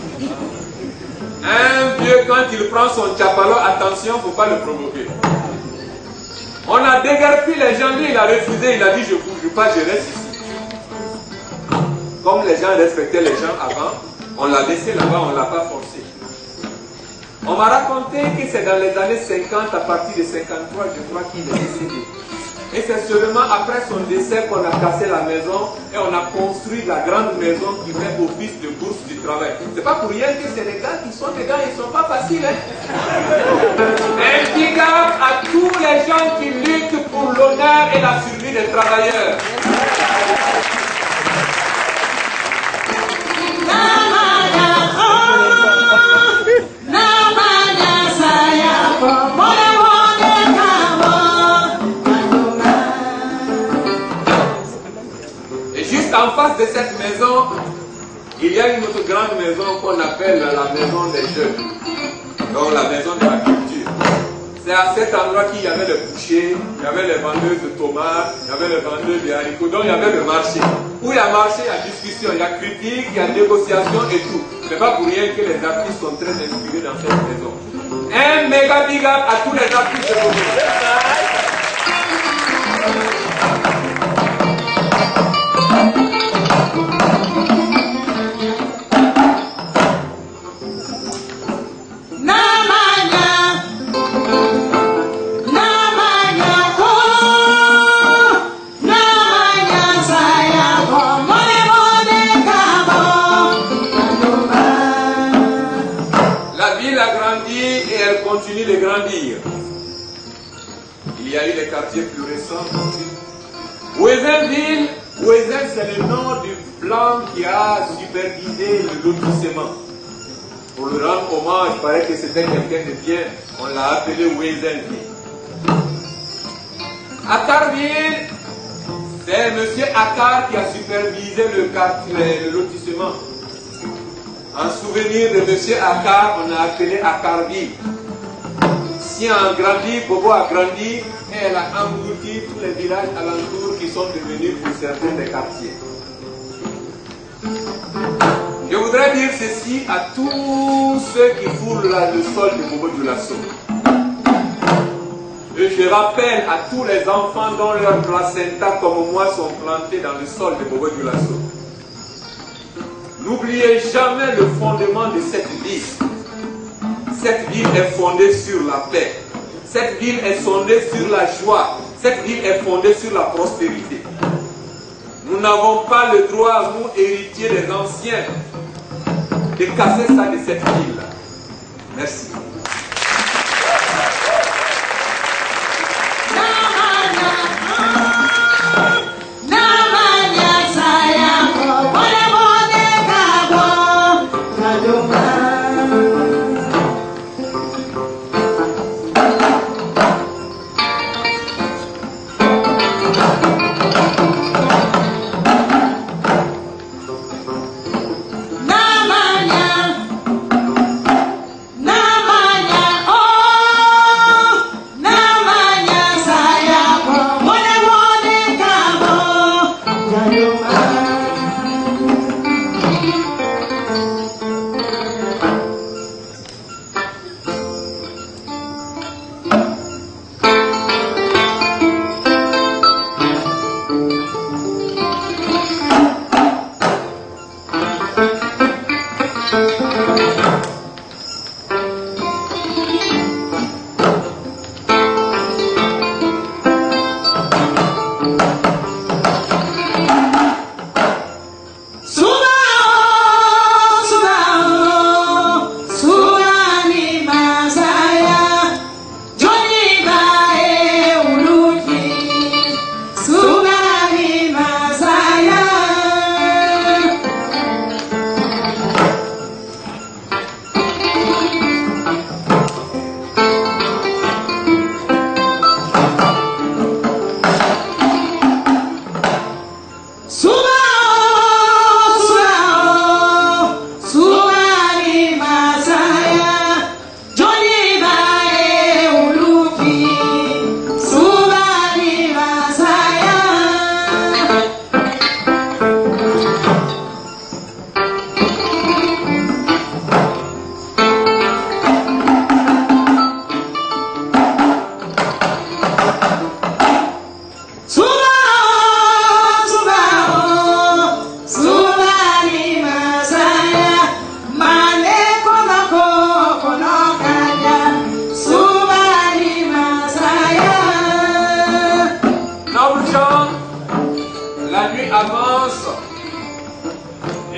Un vieux, quand il prend son chapalo, attention, il ne faut pas le provoquer. On a déguerpi les gens, lui il a refusé, il a dit je ne bouge pas, je reste ici. Comme les gens respectaient les gens avant, on l'a laissé là-bas, on ne l'a pas forcé. On m'a raconté que c'est dans les années 50, à partir de 53, je crois qu'il est décédé. Et c'est seulement après son décès qu'on a cassé la maison et on a construit la grande maison qui fait office de bourse du travail. C'est pas pour rien que c'est les gars qui sont dedans, ils ne sont pas faciles. Hein? Un big up à tous les gens qui luttent pour l'honneur et la survie des travailleurs. En face de cette maison, il y a une autre grande maison qu'on appelle la maison des jeunes, donc la maison de la culture. C'est à cet endroit qu'il y avait le boucher, il y avait les vendeuses de tomates, il y avait les vendeurs de haricots, donc il y avait le marché. Où il y a marché, il y a discussion, il y a critique, il y a négociation et tout. Ce n'est pas pour rien que les artistes sont très inspirés dans cette maison. Un méga big up à tous les artistes de Bobo. Continue de grandir. Il y a eu les quartiers plus récents. Ouézanville, Ouézan c'est le nom du blanc qui a supervisé le lotissement. Pour le rendre hommage, il paraît que c'était quelqu'un de bien. On l'a appelé Ouézanville. Akarville, c'est M. Akar qui a supervisé le lotissement. En souvenir de M. Akar, on a appelé Akarville. Si on a grandi, Bobo a grandi et elle a englouti tous les villages alentours qui sont devenus pour certains des quartiers. Je voudrais dire ceci à tous ceux qui foulent le sol de Bobo Dioulasso. Et je rappelle à tous les enfants dont leurs placentas comme moi sont plantés dans le sol de Bobo Dioulasso. N'oubliez jamais le fondement de cette ville. Cette ville est fondée sur la paix. Cette ville est fondée sur la joie. Cette ville est fondée sur la prospérité. Nous Nous n'avons pas le droit, nous, héritiers des anciens, de casser ça de cette ville. Merci.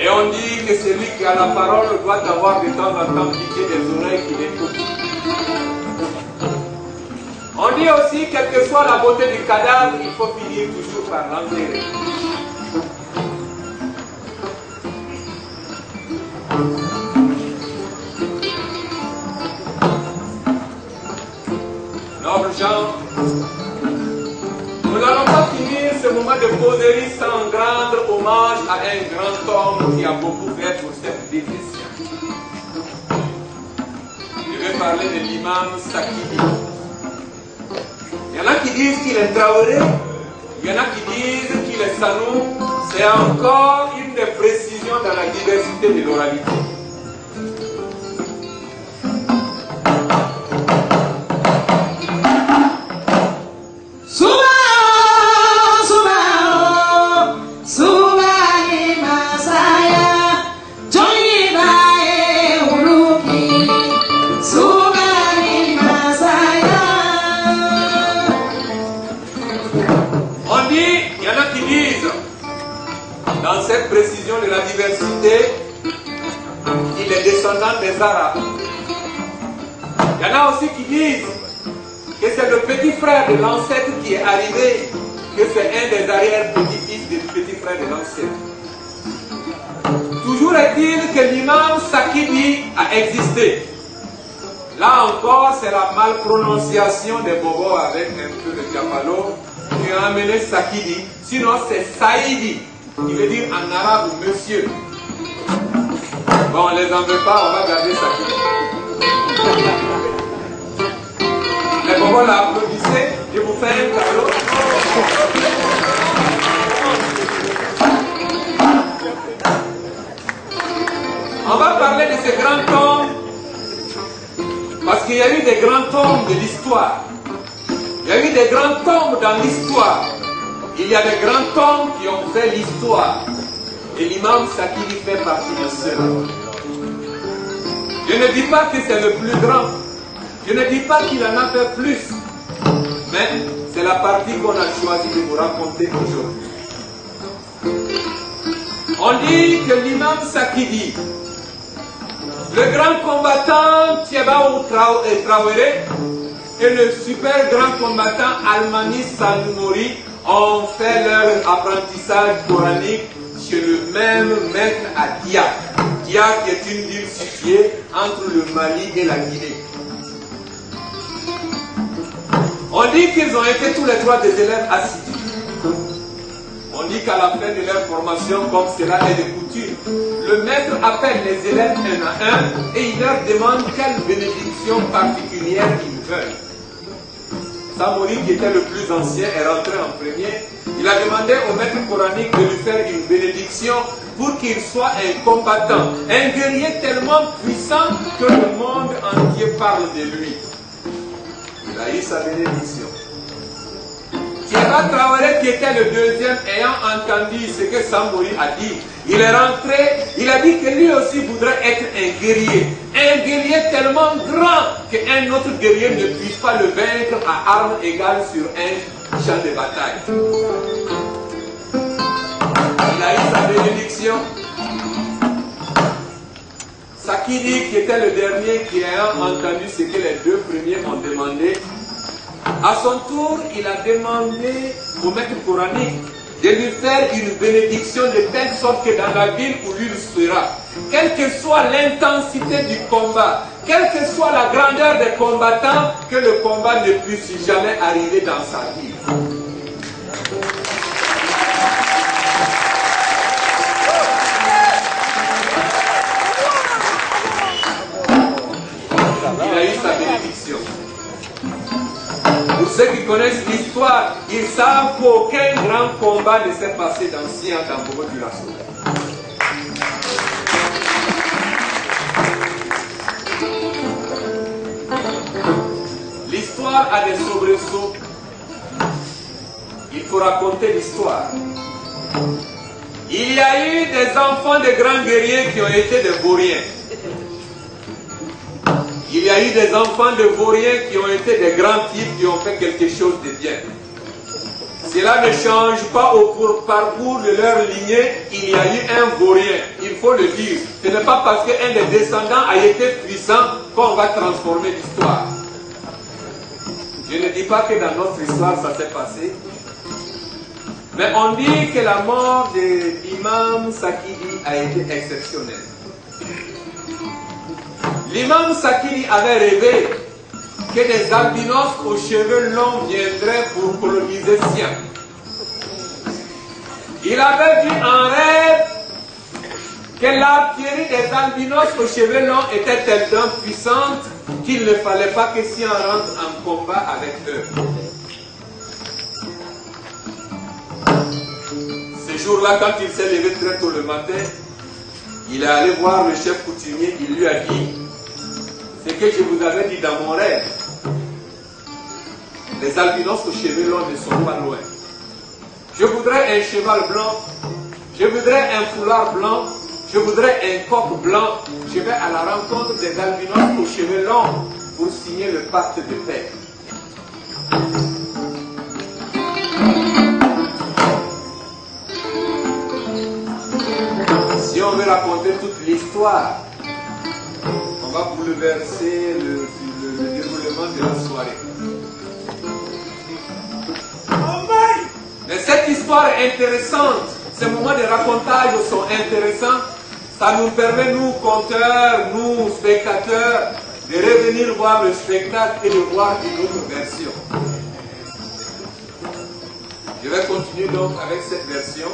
Et on dit que celui qui a la parole doit avoir de temps en temps piqué des oreilles qui l'écoutent. On dit aussi, quelle que soit la beauté du cadavre, il faut finir toujours par l'enterrer. Noble gens, nous n'allons pas finir ce moment de causerie sans rendre hommage à un grand homme qui a beaucoup fait pour cette définition. Je vais parler de l'imam Sakidi. Il y en a qui disent qu'il est Traoré, il y en a qui disent qu'il est Sanou. C'est encore une des précisions dans la diversité de l'oralité. Dans cette précision de la diversité, il est descendant des Arabes. Il y en a aussi qui disent que c'est le petit frère de l'ancêtre qui est arrivé, que c'est un des arrière-petits-fils du petit frère de l'ancêtre. Toujours est-il que l'imam Sakidi a existé. Là encore, c'est la malprononciation des bobos avec un peu de diapalo qui a amené Sakidi. Sinon, c'est Saïdi, qui veut dire en arabe monsieur. Bon, on les en veut pas, on va garder Sakidi. Les bobos l'applaudissez, je vous fais un cadeau. On va parler de ce grand homme, parce qu'il y a eu des grands hommes de l'histoire. Il y a eu des grands hommes dans l'histoire. Il y a des grands hommes qui ont fait l'histoire. Et l'imam Sakidi fait partie de cela. Je ne dis pas que c'est le plus grand. Je ne dis pas qu'il en a fait plus. Mais c'est la partie qu'on a choisi de vous raconter aujourd'hui. On dit que l'imam Sakidi, le grand combattant Thiebao Traoré et le super grand combattant Almani Salmouri ont fait leur apprentissage coranique chez le même maître à Diak. Diak est une ville située entre le Mali et la Guinée. On dit qu'ils ont été tous les trois des élèves assidus. On dit qu'à la fin de leur formation, comme cela est de coutume, le maître appelle les élèves un à un et il leur demande quelle bénédiction particulière ils veulent. Samori, qui était le plus ancien, est rentré en premier. Il a demandé au maître coranique de lui faire une bénédiction pour qu'il soit un combattant, un guerrier tellement puissant que le monde entier parle de lui. Il a eu sa bénédiction. Thieba Traoré, qui était le deuxième, ayant entendu ce que Samori a dit, il est rentré, il a dit que lui aussi voudrait être un guerrier tellement grand qu'un autre guerrier ne puisse pas le vaincre à armes égales sur un champ de bataille. Il a eu sa bénédiction. Sakidi, qui était le dernier, qui ayant entendu ce que les deux premiers ont demandé, à son tour, il a demandé au maître coranique de lui faire une bénédiction de telle sorte que dans la ville où il sera, quelle que soit l'intensité du combat, quelle que soit la grandeur des combattants, que le combat ne puisse jamais arriver dans sa ville. Il a eu sa bénédiction. Pour ceux qui connaissent l'histoire, ils savent qu'aucun grand combat ne s'est passé dans Sia, dans Bobo-Dioulasso. L'histoire a des soubresauts. Il faut raconter l'histoire. Il y a eu des enfants de grands guerriers qui ont été des vauriens. Il y a eu des enfants de vauriens qui ont été des grands types qui ont fait quelque chose de bien. Cela ne change pas au parcours de leur lignée. Il y a eu un vaurien, il faut le dire. Ce n'est pas parce qu'un des descendants a été puissant qu'on va transformer l'histoire. Je ne dis pas que dans notre histoire ça s'est passé. Mais on dit que la mort de l'imam Sakidi a été exceptionnelle. L'imam Sakidi avait rêvé que des albinos aux cheveux longs viendraient pour coloniser Sia. Il avait vu en rêve que l'artillerie des albinos aux cheveux longs était tellement puissante qu'il ne fallait pas que Sia rentre en combat avec eux. Ce jour-là, quand il s'est levé très tôt le matin, il est allé voir le chef coutumier, il lui a dit ce que je vous avais dit dans mon rêve. Les albinos aux cheveux longs ne sont pas loin. Je voudrais un cheval blanc, je voudrais un foulard blanc, je voudrais un coq blanc. Je vais à la rencontre des albinos aux cheveux longs pour signer le pacte de paix. Si on veut raconter toute l'histoire, on va bouleverser le déroulement de la soirée. Mais cette histoire est intéressante. Ces moments de racontage sont intéressants. Ça nous permet, nous, conteurs, nous, spectateurs, de revenir voir le spectacle et de voir une autre version. Je vais continuer donc avec cette version.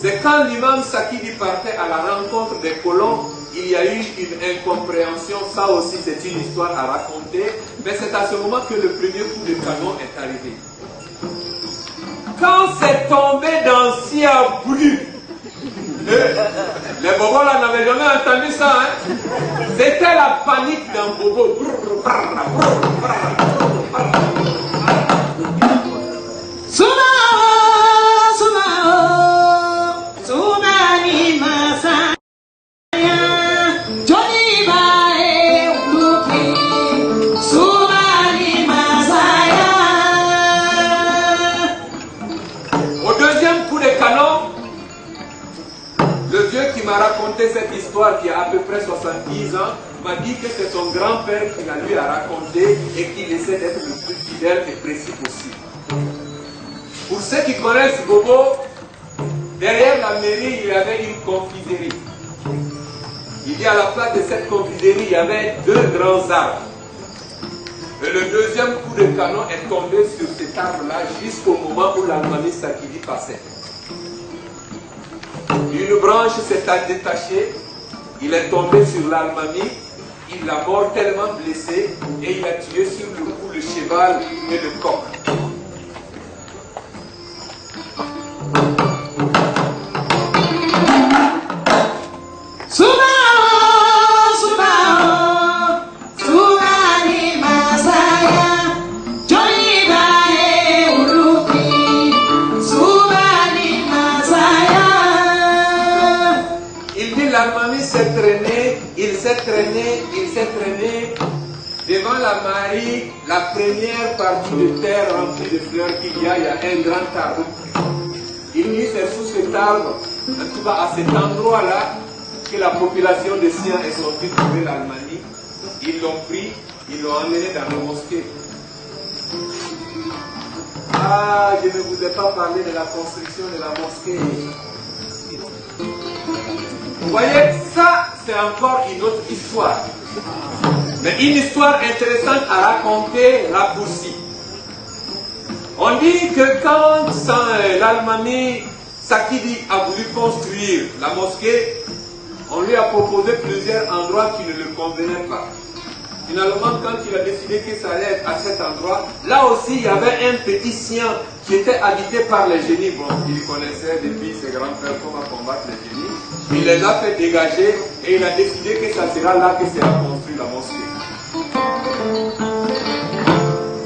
C'est quand l'imam Sakidi partait à la rencontre des colons, il y a eu une incompréhension. Ça aussi, c'est une histoire à raconter. Mais c'est à ce moment que le premier coup de canon est arrivé. Quand c'est tombé dans Sia Boudu, les bobos là n'avaient jamais entendu ça. Hein? C'était la panique dans Bobo. histoire qui a à peu près 70 ans, m'a dit que c'est son grand-père qui la lui a raconté et qu'il essaie d'être le plus fidèle et précis possible. Pour ceux qui connaissent Bobo, derrière la mairie, il y avait une confiserie. Il y a à la place de cette confiserie, il y avait 2 grands arbres. Et le deuxième coup de canon est tombé sur cet arbre-là jusqu'au moment où l'Almami Sakidi passait. Une branche s'est détachée, il est tombé sur l'Almami, il l'a mortellement blessé et il a tué sur le coup le cheval et le coq. Il s'est traîné devant la Marie, la première partie de terre remplie de fleurs qu'il y a un grand arbre. Il dit c'est sous cet arbre, en tout cas à cet endroit-là, que la population de Sian est sortie trouver l'Almanie. Ils l'ont pris, ils l'ont emmené dans la mosquée. Ah, je ne vous ai pas parlé de la construction de la mosquée. Vous voyez, ça, c'est encore une autre histoire. Mais une histoire intéressante à raconter, raccourcie. On dit que quand l'Almami Sakidi a voulu construire la mosquée, on lui a proposé plusieurs endroits qui ne le convenaient pas. Finalement, quand il a décidé que ça allait être à cet endroit, là aussi, il y avait un petit sien qui était habité par les génies. Bon, il connaissait depuis ses grands-pères comment combattre les génies. Il les a fait dégager et il a décidé que ça sera là que sera construite la mosquée.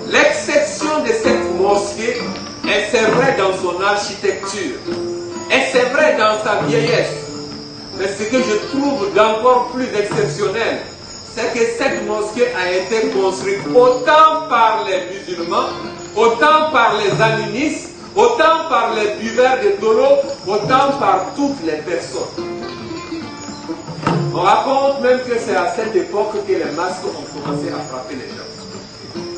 L'exception de cette mosquée, c'est vrai dans son architecture, et c'est vrai dans sa vieillesse. Mais ce que je trouve d'encore plus exceptionnel, c'est que cette mosquée a été construite autant par les musulmans, autant par les animistes, autant par les buveurs de taureaux, autant par toutes les personnes. On raconte même que c'est à cette époque que les masques ont commencé à frapper les gens.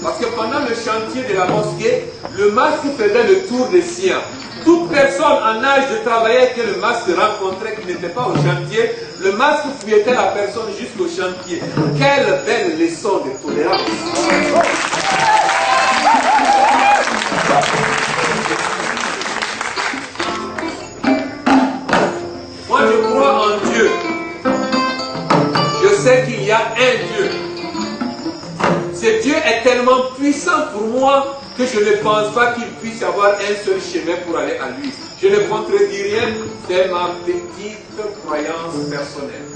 Parce que pendant le chantier de la mosquée, le masque faisait le tour des siens. Toute personne en âge de travailler que le masque rencontrait qui n'était pas au chantier, le masque fouettait la personne jusqu'au chantier. Quelle belle leçon de tolérance! Moi je crois en Dieu. Je sais qu'il y a un Dieu. Ce Dieu est tellement puissant pour moi que je ne pense pas qu'il puisse y avoir un seul chemin pour aller à lui. Je ne contredis rien, c'est ma petite croyance personnelle.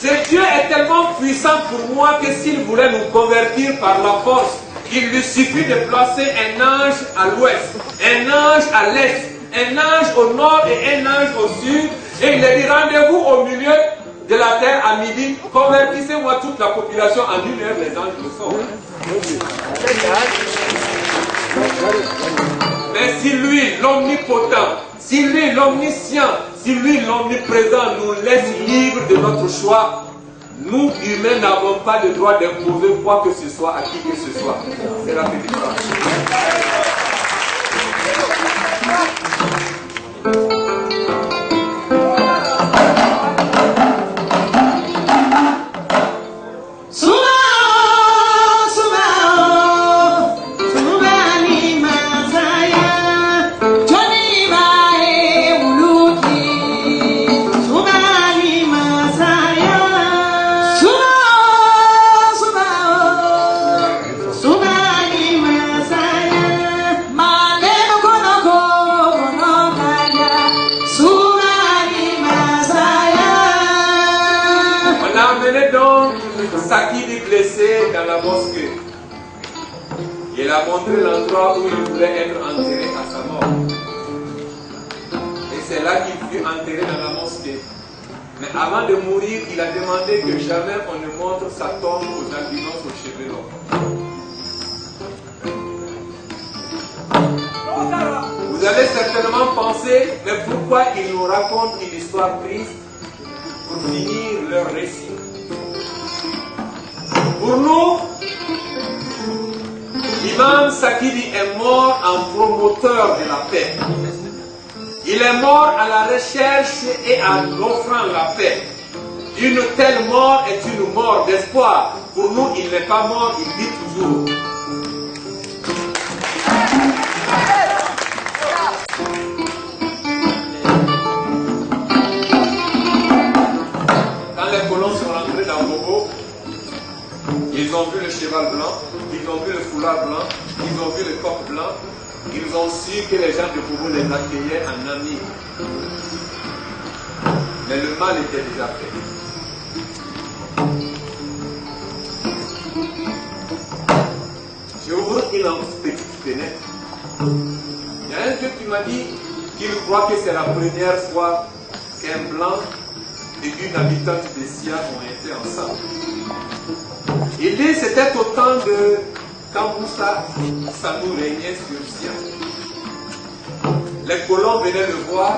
Ce Dieu est tellement puissant pour moi que s'il voulait nous convertir par la force, il lui suffit de placer un ange à l'ouest, un ange à l'est, un ange au nord et un ange au sud, et il leur dit rendez-vous au milieu de la terre à midi, convertissez-moi toute la population en 1 heure, les anges le sont. Mais si lui, l'omnipotent, si lui, l'omniscient, si lui, l'omniprésent nous laisse libres de notre choix, nous, humains, n'avons pas le droit d'imposer quoi que ce soit à qui que ce soit. C'est la petite phrase. Dans la mosquée. Il a montré l'endroit où il voulait être enterré à sa mort. Et c'est là qu'il fut enterré dans la mosquée. Mais avant de mourir, il a demandé que jamais on ne montre sa tombe aux albinos aux cheveux longs. Vous allez certainement pensé, mais pourquoi ils nous racontent une histoire triste pour finir leur récit? Pour nous, l'imam Sakidi est mort en promoteur de la paix. Il est mort à la recherche et en offrant la paix. Une telle mort est une mort d'espoir. Pour nous, il n'est pas mort, il vit toujours. Quand les colons sont rentrés dans Bobo, ils ont vu le cheval blanc, ils ont vu le foulard blanc, ils ont vu le coq blanc, ils ont su que les gens de Bobo les accueillaient en amis. Mais le mal était déjà fait. J'ouvre une petite fenêtre. Il y a un vieux qui m'a dit qu'il croit que c'est la première fois qu'un blanc et une habitante de Sia ont été ensemble. Il dit que c'était au temps de quand Moussa Sanou régnait sur Sia. Les colons venaient le voir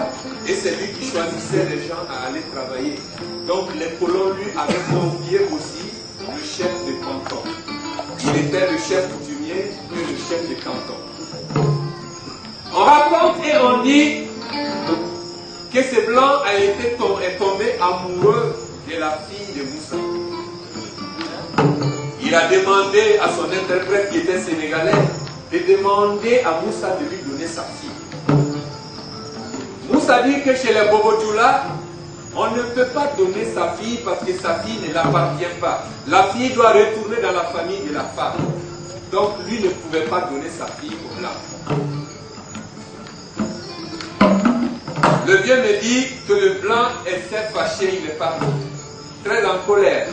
et c'est lui qui choisissait les gens à aller travailler. Donc les colons lui avaient confié aussi le chef de canton. Il était le chef coutumier et le chef de canton. On raconte et on dit que ce blanc est tombé amoureux de la fille de Moussa. Il a demandé à son interprète qui était sénégalais de demander à Moussa de lui donner sa fille. Moussa dit que chez les Bobodjoula, on ne peut pas donner sa fille parce que sa fille ne l'appartient pas. La fille doit retourner dans la famille de la femme. Donc lui ne pouvait pas donner sa fille au blanc. Le vieux me dit que le blanc s'est fâché, il est parti, très en colère.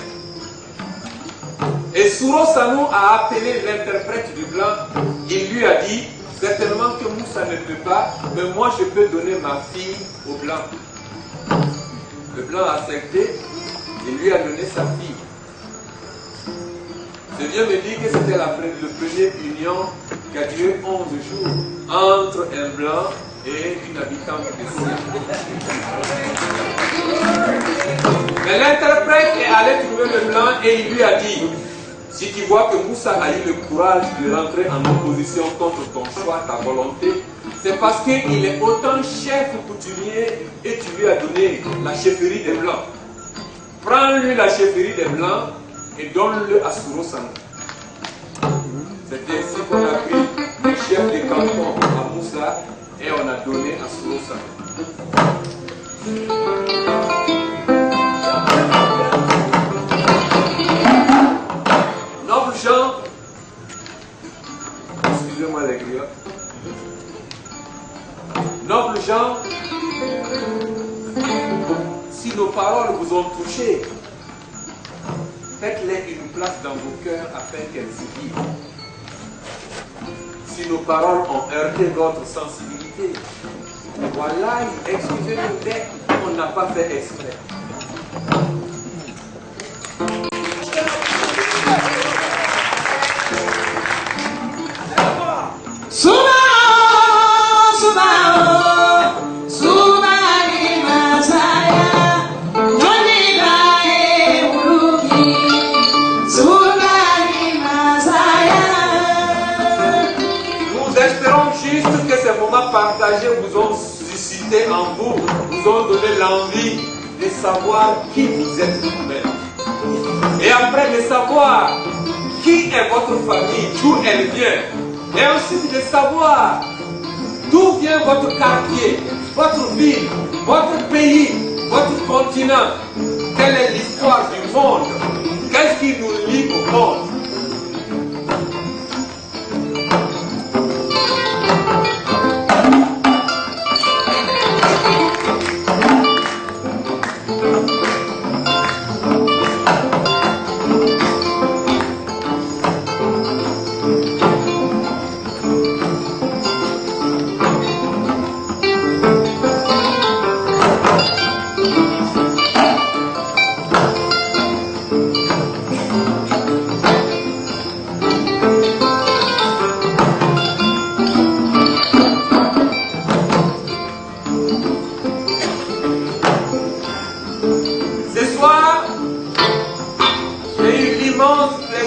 Et Souro Sanou a appelé l'interprète du blanc. Il lui a dit, certainement que Moussa ne peut pas, mais moi je peux donner ma fille au blanc. Le blanc a accepté, il lui a donné sa fille. Ce vieux me dit que c'était la première union qui a duré 11 jours entre un blanc et une habitante de Sia. Mais l'interprète est allé trouver le blanc et il lui a dit, si tu vois que Moussa a eu le courage de rentrer en opposition contre ton choix, ta volonté, c'est parce qu'il est autant chef coutumier et tu lui as donné la chefferie des Blancs. Prends-lui la chefferie des Blancs et donne-le à Souro Sanou. C'est ainsi qu'on a pris le chef de canton à Moussa et on a donné à Souro Sanou. Noble Jean, excusez-moi les griots. Noble Jean, si nos paroles vous ont touché, faites-les une place dans vos cœurs afin qu'elles y vivent. Si nos paroles ont heurté votre sensibilité, voilà, excusez-nous dès qu'on n'a pas fait exprès. Partagés vous ont suscité en vous, vous ont donné l'envie de savoir qui vous êtes vous-même. Et après de savoir qui est votre famille, d'où elle vient. Et ensuite de savoir d'où vient votre quartier, votre ville, votre pays, votre continent. Quelle est l'histoire du monde? Qu'est-ce qui nous lie au monde?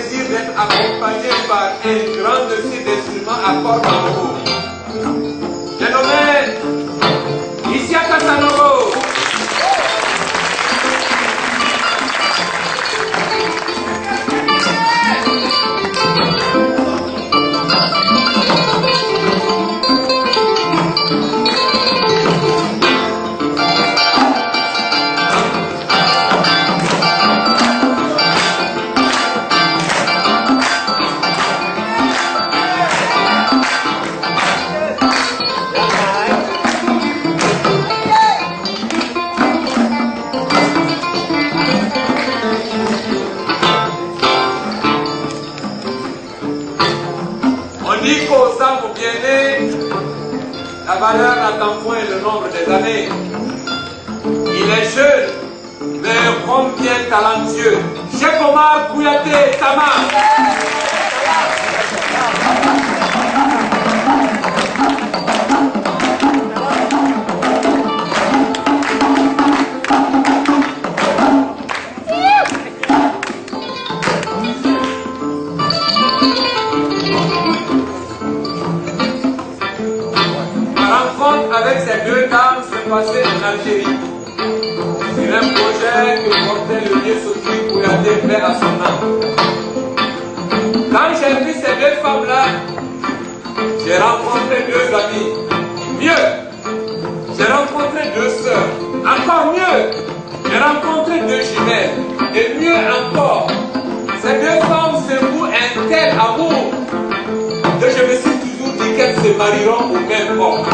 plaisir d'être accompagné par un grand dossier d'instruments à cordes en haut. J'ai nommé Isiaka Sanogo. La valeur n'attend point le nombre des années. Il est jeune, mais combien talentueux. Cheikh Omar Kouyaté Tama. Avec ces deux dames, s'est passé en Algérie. C'est un projet que portait le vieux Sophie Kouyaté, paix à son âme. Quand j'ai vu ces deux femmes-là, j'ai rencontré deux amis. Mieux, j'ai rencontré deux sœurs. Encore mieux, j'ai rencontré deux jumelles. Et mieux encore, ces deux femmes se vouent un tel amour que je me suis toujours dit qu'elles se marieront au même homme.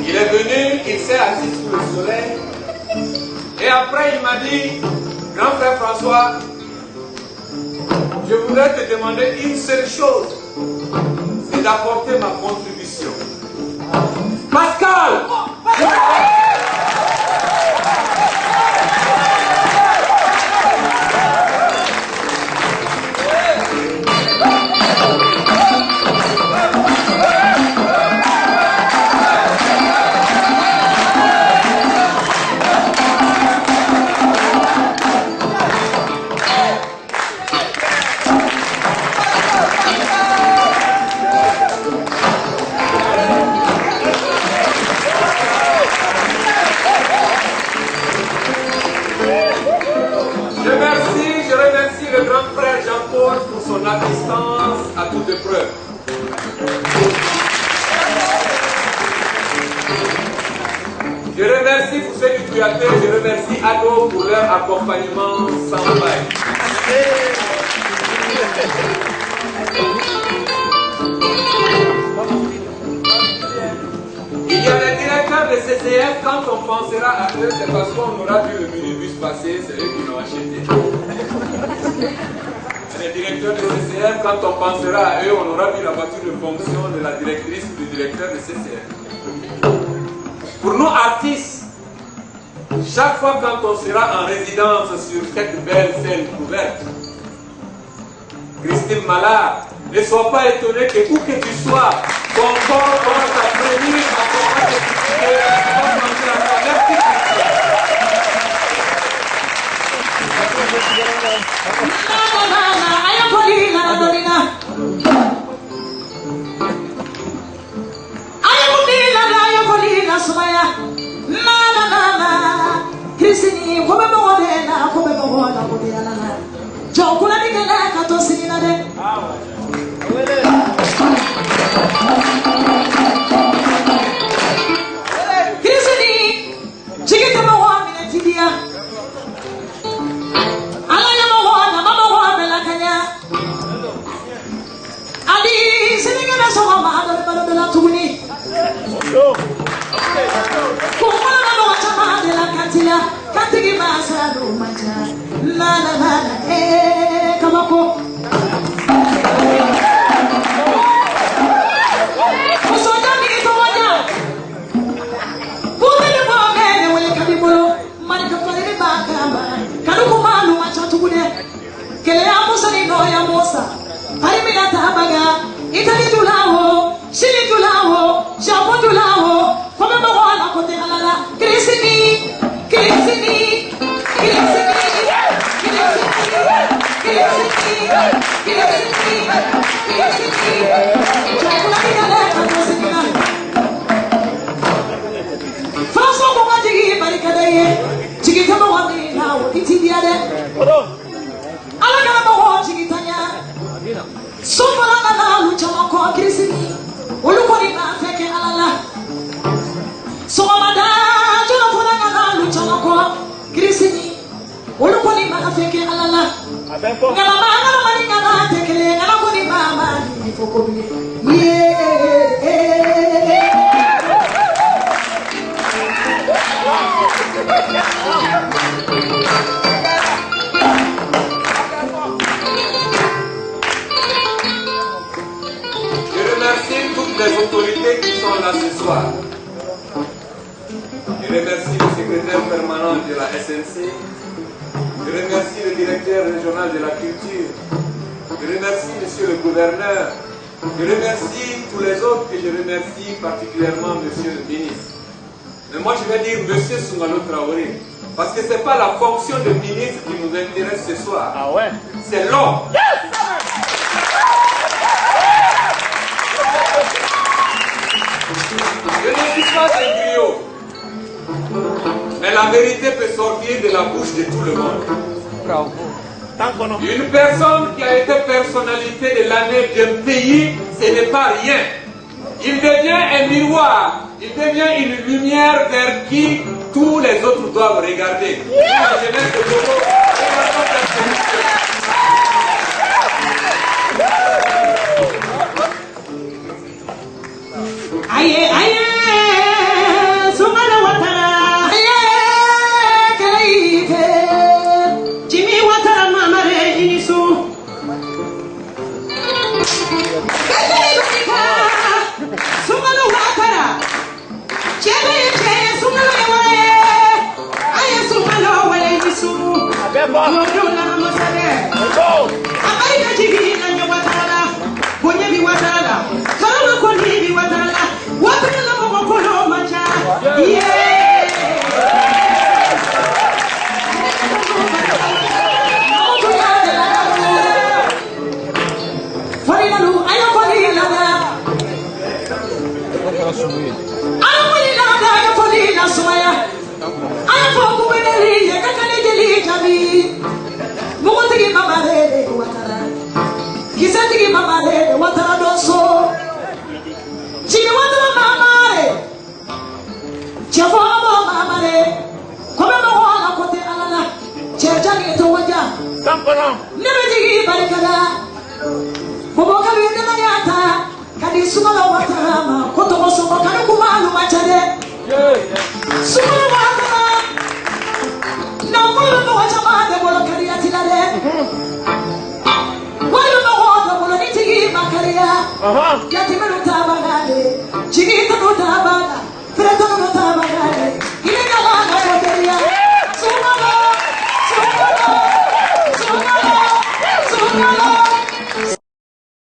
Il est venu, il s'est assis sous le soleil et après il m'a dit, grand frère François, je voudrais te demander une seule chose, c'est d'apporter ma contribution. Pascal! remercie pour ceux du Tuateur, je remercie Ado pour leur accompagnement sans faille. Il y a les directeurs de CCF, quand on pensera à eux, c'est parce qu'on aura vu le minibus passer, c'est eux qui l'ont acheté. Les directeurs de CCF, quand on pensera à eux, on aura vu la voiture de fonction de la directrice ou du directeur de CCF. Pour nous artistes, chaque fois quand on sera en résidence sur cette belle scène couverte, Christine Mallard, ne sois pas étonné que où que tu sois, ton corps commence à frémir, à commencer à t'écouter, à penser à toi. Merci les autorités qui sont là ce soir. Je remercie le secrétaire permanent de la SNC. Je remercie le directeur régional de la culture. Je remercie monsieur le gouverneur. Je remercie tous les autres que je remercie particulièrement monsieur le ministre. Mais moi je vais dire monsieur Soumalo Traoré. Parce que ce n'est pas la fonction de ministre qui nous intéresse ce soir. Ah ouais? C'est l'homme. Yes! Je ne suis pas un griot. Mais la vérité peut sortir de la bouche de tout le monde. Bravo. Une personne qui a été personnalité de l'année d'un pays, ce n'est pas rien. Il devient un miroir. Il devient une lumière vers qui tous les autres doivent regarder. La jeunesse de Bobo, aïe, aïe, Soumalo Ouattara, aïe, Kalaïte, Jimmy Ouattara, Mamare, Inisou. Soumalo Ouattara, Soumalo Ouattara, aïe, Soumalo Ouattara, Inisou. Modola Mosale, Aïe, Jimmy Ouattara, Bonyabi Ouattara, Kalama Kolibi Ouattara. Jimmy Ouattara, Mamare. Never barikada. Boboka wende maniata. Kadi sumala watarama. Koto somo kanu kumalu machade. Sumala watarama. Na mulu no wachama de bolo kari atilare. Walu no wata bolo nitigi makaria. Yatimeru tabagale. Chigita no tabaga. Fredo no tabagale. Ile nyala na yoteria. Sumala. Sumala. Sumala. Sumala.